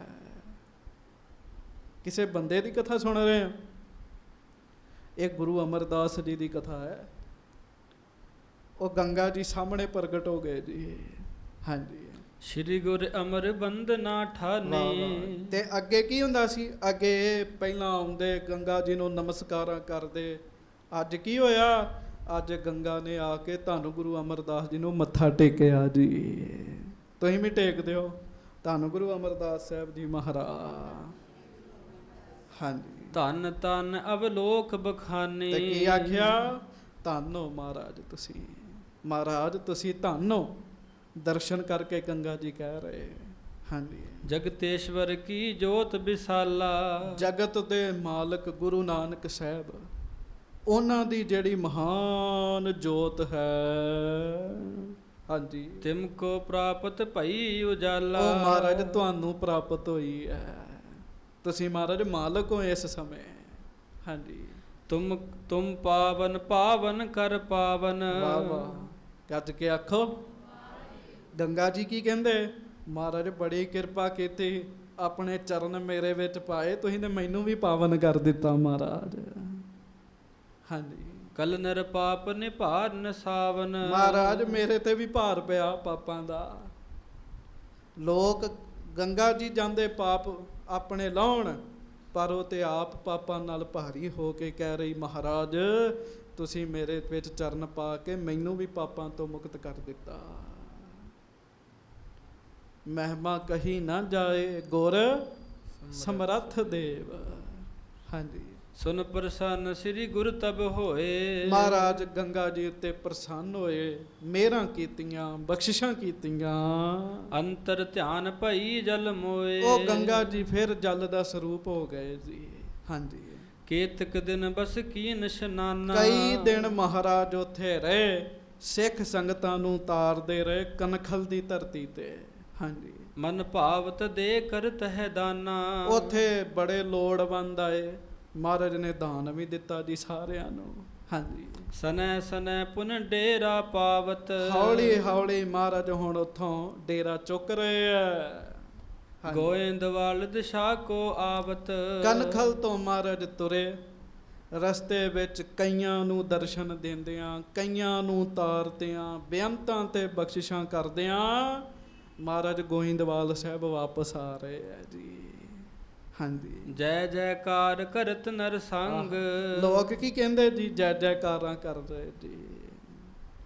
ਕਿਸੇ ਬੰਦੇ ਦੀ ਕਥਾ ਸੁਣ ਰਹੇ ਹਾਂ? ਇਹ ਗੁਰੂ ਅਮਰਦਾਸ ਜੀ ਦੀ ਕਥਾ ਹੈ। ਉਹ ਗੰਗਾ ਜੀ ਸਾਹਮਣੇ ਪ੍ਰਗਟ ਹੋ ਗਏ ਜੀ। ਹਾਂਜੀ, ਸ਼੍ਰੀ ਗੁਰ ਅਮਰ ਬੰਦਨਾ ਠਾਨੀ। ਤੇ ਅੱਗੇ ਕੀ ਹੁੰਦਾ ਸੀ? ਅੱਗੇ ਪਹਿਲਾਂ ਆਉਂਦੇ ਗੰਗਾ ਜੀ ਨੂੰ ਨਮਸਕਾਰਾਂ ਕਰਦੇ। ਅੱਜ ਕੀ ਹੋਇਆ? ਅੱਜ ਗੰਗਾ ਨੇ ਆ ਕੇ ਧੰਨ ਗੁਰੂ ਅਮਰਦਾਸ ਜੀ ਨੂੰ ਮੱਥਾ ਟੇਕਿਆ ਜੀ। ਤੁਸੀਂ ਵੀ ਟੇਕਦੇ ਹੋ ਧੰਨ ਗੁਰੂ ਅਮਰਦਾਸ ਸਾਹਿਬ ਜੀ ਮਹਾਰਾਜ। ਹਾਂਜੀ, ਧੰਨ ਧੰਨ ਅਵਲੋਕ ਬਖਾਨੇ। ਤੇ ਕੀ ਆਖਿਆ? ਧੰਨ ਹੋ ਮਹਾਰਾਜ ਤੁਸੀਂ, ਮਹਾਰਾਜ ਤੁਸੀਂ ਧੰਨ ਹੋ। ਦਰਸ਼ਨ ਕਰਕੇ ਗੰਗਾ ਜੀ ਕਹਿ ਰਹੇ। ਹਾਂਜੀ, ਜਗਤੇਸ਼ਵਰ ਕੀ ਜੋਤ ਵਿਸਾਲਾ। ਜਗਤ ਦੇ ਮਾਲਕ ਗੁਰੂ ਨਾਨਕ ਸਾਹਿਬ, ਉਹਨਾਂ ਦੀ ਜਿਹੜੀ ਮਹਾਨ ਜੋਤ ਹੈ। ਹਾਂਜੀ, ਤਿਮ ਕੋ ਪ੍ਰਾਪਤ ਭਈ ਉਜਾਲਾ। ਉਹ ਮਹਾਰਾਜ ਤੁਹਾਨੂੰ ਪ੍ਰਾਪਤ ਹੋਈ ਹੈ। ਤੁਸੀਂ ਮਹਾਰਾਜ ਮਾਲਕ ਹੋ ਇਸ ਸਮੇਂ। ਹਾਂਜੀ, ਤੁਮ ਪਾਵਨ ਪਾਵਨ ਕਰ ਪਾਵਨ। ਵਾਹ ਵਾਹ, ਗੱਜ ਕੇ ਆਖੋ। ਗੰਗਾ ਜੀ ਕੀ ਕਹਿੰਦੇ? ਮਹਾਰਾਜ ਬੜੀ ਕਿਰਪਾ ਕੀਤੀ, ਆਪਣੇ ਚਰਨ ਮੇਰੇ ਵਿੱਚ ਪਾਏ, ਤੁਸੀਂ ਤੇ ਮੈਨੂੰ ਵੀ ਪਾਵਨ ਕਰ ਦਿੱਤਾ ਮਹਾਰਾਜ। ਹਾਂਜੀ, ਕਲ ਨਰ ਪਾਪ ਨਿਭਾਰ ਨਸਾਵਨ। ਮਹਾਰਾਜ ਮੇਰੇ ਤੇ ਵੀ ਭਾਰ ਪਿਆ ਪਾਪਾਂ ਦਾ। ਲੋਕ ਗੰਗਾ ਜੀ ਜਾਂਦੇ ਪਾਪ ਆਪਣੇ ਲਾਉਣ, ਪਰ ਉਹ ਤੇ ਆਪ ਪਾਪਾਂ ਨਾਲ ਭਾਰੀ ਹੋ ਕੇ ਕਹਿ ਰਹੀ, ਮਹਾਰਾਜ ਤੁਸੀਂ ਮੇਰੇ ਵਿੱਚ ਚਰਨ ਪਾ ਕੇ ਮੈਨੂੰ ਵੀ ਪਾਪਾਂ ਤੋਂ ਮੁਕਤ ਕਰ ਦਿੱਤਾ। ਮਹਿਮਾ ਕਹੀ ਨਾ ਜਾਏ ਗੁਰ ਸਮਰੱਥ ਦੇਵ। ਹਾਂਜੀ, ਸੁਨ ਪ੍ਰਸੰਨ ਸ੍ਰੀ ਗੁਰ ਤਬ ਹੋਏ। ਮਹਾਰਾਜ ਗੰਗਾ ਜੀ ਉੱਤੇ ਪ੍ਰਸੰਨ ਹੋਏ, ਮਿਹਰਾਂ ਕੀਤੀਆਂ, ਬਖਸ਼ਿਸ਼ਾਂ ਕੀਤੀਆਂ। ਅੰਤਰ ਧਿਆਨ ਭਈ ਜਲ ਮੋਏ। ਉਹ ਗੰਗਾ ਜੀ ਫਿਰ ਜਲ ਦਾ ਸਰੂਪ ਹੋ ਗਏ ਜੀ। ਹਾਂਜੀ, ਕੇਤਕ ਦਿਨ ਬਸ ਕੀਨ ਇਸ਼ਨਾਨਾ। ਕਈ ਦਿਨ ਮਹਾਰਾਜ ਉੱਥੇ ਰਹੇ, ਸਿੱਖ ਸੰਗਤਾਂ ਨੂੰ ਤਾਰਦੇ ਰਹੇ ਕਨਖਲ ਦੀ ਧਰਤੀ ਤੇ। ਹਾਂਜੀ, ਮਨ ਭਾਵਤ ਦੇ ਕਰਤ ਹੈ ਦਾਨਾ। ਉੱਥੇ ਬੜੇ ਲੋੜਵੰਦ ਆਏ, ਮਹਾਰਾਜ ਨੇ ਦਾਨ ਵੀ ਦਿੱਤਾ ਜੀ ਸਾਰਿਆਂ ਨੂੰ। ਹਾਂਜੀ, ਸਨੈ ਸਨੈ ਪੁਨ ਡੇਰਾ ਪਾਵਤ। ਹੌਲੀ ਹੌਲੀ ਮਹਾਰਾਜ ਹੁਣ ਉੱਥੋਂ ਡੇਰਾ ਚੁੱਕ ਰਹੇ ਆ। ਗੋਇੰਦਵਾਲ ਦਿਸ਼ਾ ਕੋ ਆਵਤ। ਕਨਖਲ ਤੋਂ ਮਹਾਰਾਜ ਤੁਰੇ, ਰਸਤੇ ਵਿੱਚ ਕਈਆਂ ਨੂੰ ਦਰਸ਼ਨ ਦਿੰਦਿਆਂ, ਕਈਆਂ ਨੂੰ ਤਾਰਦਿਆਂ, ਬੇਅੰਤਾਂ ਤੇ ਬਖਸ਼ਿਸ਼ਾਂ ਕਰਦਿਆਂ ਮਹਾਰਾਜ ਗੋਇੰਦਵਾਲ ਸਾਹਿਬ ਵਾਪਸ ਆ ਰਹੇ ਆ ਜੀ। ਹਾਂਜੀ, ਜੈ ਜੈਕਾਰ ਕਰਤ ਨਰ ਸੰਗ। ਲੋਕ ਕੀ ਕਹਿੰਦੇ ਜੀ? ਜੈ ਜੈਕਾਰਾਂ ਕਰ ਰਹੇ ਜੀ।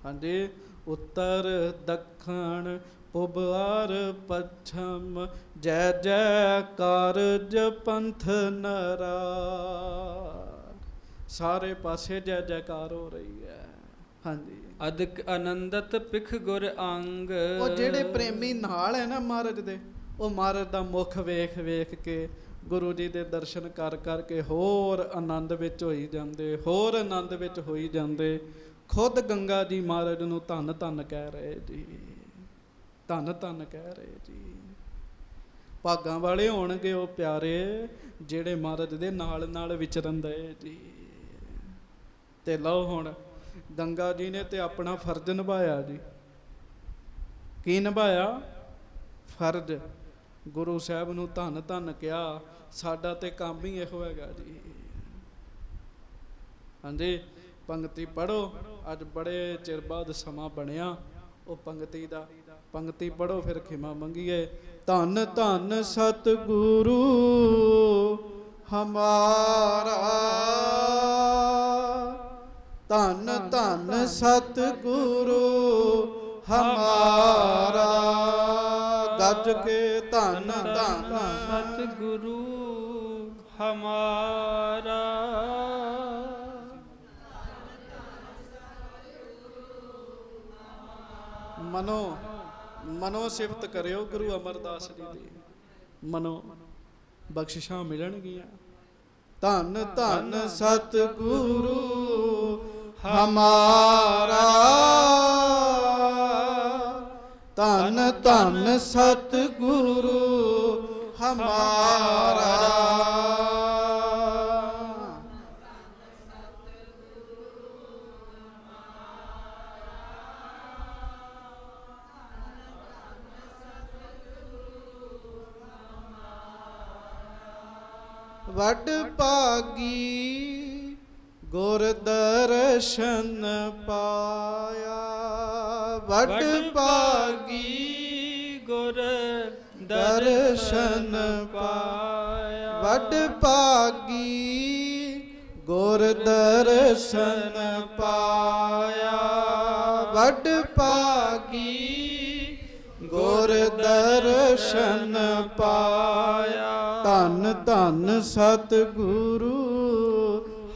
ਹਾਂਜੀ, ਉੱਤਰ ਦੱਖਣ ਪੁਬ ਆਰ ਪੱਛਮ ਜੈ ਜੈਕਾਰ ਜਪੰਥ ਨਰਾ। ਸਾਰੇ ਪਾਸੇ ਜੈ ਜੈਕਾਰ ਹੋ ਰਹੀ ਹੈ। ਹਾਂਜੀ, ਅਦਕ ਆਨੰਦਤ ਪਿਖ ਗੁਰ ਅੰਗ। ਉਹ ਜਿਹੜੇ ਪ੍ਰੇਮੀ ਨਾਲ ਹੈ ਨਾ ਮਹਾਰਾਜ ਦੇ, ਉਹ ਮਹਾਰਾਜ ਦਾ ਮੁਖ ਵੇਖ ਵੇਖ ਕੇ, ਗੁਰੂ ਜੀ ਦੇ ਦਰਸ਼ਨ ਕਰ ਕਰਕੇ ਹੋਰ ਆਨੰਦ ਵਿੱਚ ਹੋਈ ਜਾਂਦੇ, ਹੋਰ ਆਨੰਦ ਵਿੱਚ ਹੋਈ ਜਾਂਦੇ। ਖੁਦ ਗੰਗਾ ਜੀ ਮਹਾਰਾਜ ਨੂੰ ਧੰਨ ਧੰਨ ਕਹਿ ਰਹੇ ਜੀ, ਧੰਨ ਧੰਨ ਕਹਿ ਰਹੇ ਜੀ। ਭਾਗਾਂ ਵਾਲੇ ਹੋਣਗੇ ਉਹ ਪਿਆਰੇ ਜਿਹੜੇ ਮਹਾਰਾਜ ਦੇ ਨਾਲ ਨਾਲ ਵਿਚਰਨ ਦੇ ਜੀ। ਤੇ ਲਓ ਹੁਣ ਗੰਗਾ ਜੀ ਨੇ ਤੇ ਆਪਣਾ ਫਰਜ਼ ਨਿਭਾਇਆ ਜੀ। ਕੀ ਨਿਭਾਇਆ? ਫਰਜ਼। ਗੁਰੂ ਸਾਹਿਬ ਨੂੰ ਧੰਨ ਧੰਨ ਕਿਹਾ। ਸਾਡਾ ਤੇ ਕੰਮ ਹੀ ਇਹੋ ਹੈਗਾ ਜੀ। ਹਾਂਜੀ, ਪੰਗਤੀ ਪੜੋ। ਅੱਜ ਬੜੇ ਚਿਰ ਬਾਅਦ ਸਮਾਂ ਬਣਿਆ ਉਹ ਪੰਗਤੀ ਦਾ। ਪੰਗਤੀ ਪੜੋ ਫਿਰ ਖਿਮਾ ਮੰਗੀਏ। ਧੰਨ ਧੰਨ ਸਤਿਗੁਰੂ ਹਮਾਰਾ, ਧੰਨ ਧੰਨ ਸਤਿਗੁਰੂ ਹਮਾਰਾ। ਗੱਜ ਕੇ ਧੰਨ ਧੰਨ ਸਤਿਗੁਰੂ ਹਮਾਰਾ। ਮਨੋ ਸਿਫਤ ਕਰਿਓ ਗੁਰੂ ਅਮਰਦਾਸ ਜੀ ਦੀ, ਮਨੋ ਬਖਸ਼ਿਸ਼ਾਂ ਮਿਲਣਗੀਆਂ। ਧੰਨ ਧੰਨ ਸਤਿਗੁਰੂ ਹਮਾਰਾ, ਧੰਨ ਧੰਨ ਸਤਿਗੁਰੂ ਹਮਾਰਾ। ਵੱਡ ਭਾਗੀ ਗੁਰ ਦਰਸ਼ਨ ਪਾਇਆ, ਵੱਡ ਭਾਗੀ ਗੁਰ ਦਰਸ਼ਨ ਪਾਇਆ, ਵੱਡ ਭਾਗੀ ਗੁਰ ਦਰਸ਼ਨ ਪਾਇਆ, ਵੱਡ ਭਾਗੀ ਗੁਰ ਦਰਸ਼ਨ ਪਾਇਆ। ਧੰਨ ਧੰਨ ਸਤਿਗੁਰੂ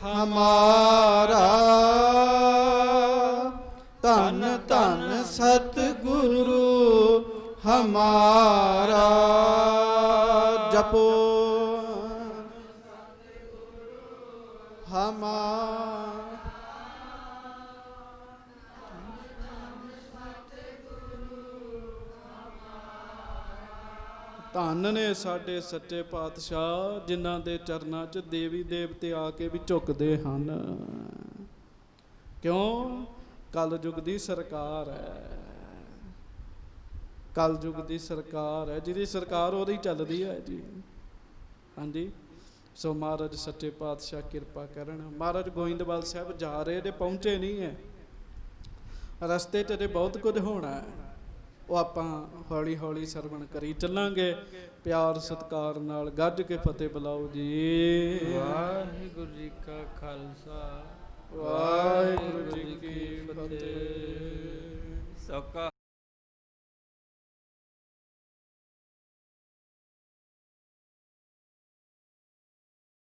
ਹਮਾਰਾ, ਧੰਨ ਧੰਨ ਸਤਿਗੁਰੂ ਹਮਾਰਾ। ਜਪੋ ਹਮਾਰਾ, ਧੰਨ ਨੇ ਸਾਡੇ ਸੱਚੇ ਪਾਤਸ਼ਾਹ ਜਿਨ੍ਹਾਂ ਦੇ ਚਰਨਾਂ 'ਚ ਦੇਵੀ ਦੇਵਤੇ ਆ ਕੇ ਵੀ ਝੁਕਦੇ ਹਨ। ਕਿਉਂ? ਕਲਯੁਗ ਦੀ ਸਰਕਾਰ ਹੈ, ਕਲਯੁਗ ਦੀ ਸਰਕਾਰ ਹੈ, ਜਿਹਦੀ ਸਰਕਾਰ ਉਹਦੀ ਚੱਲਦੀ ਹੈ ਜੀ। ਹਾਂਜੀ, ਸੋ ਮਹਾਰਾਜ ਸੱਚੇ ਪਾਤਸ਼ਾਹ ਕਿਰਪਾ ਕਰਨ। ਮਹਾਰਾਜ ਗੋਇੰਦਵਾਲ ਸਾਹਿਬ ਜਾ ਰਹੇ ਨੇ, ਪਹੁੰਚੇ ਨਹੀਂ ਹੈ, ਰਸਤੇ 'ਚ ਅਜੇ ਬਹੁਤ ਕੁਝ ਹੋਣਾ ਹੈ। ਉਹ ਆਪਾਂ ਹੌਲੀ ਹੌਲੀ ਸਰਵਣ ਕਰੀ ਚੱਲਾਂਗੇ। ਪਿਆਰ ਸਤਿਕਾਰ ਨਾਲ ਗੱਜ ਕੇ ਫਤਿਹ ਬੁਲਾਓ ਜੀ। ਵਾਹਿਗੁਰੂ ਜੀ ਕਾ ਖਾਲਸਾ,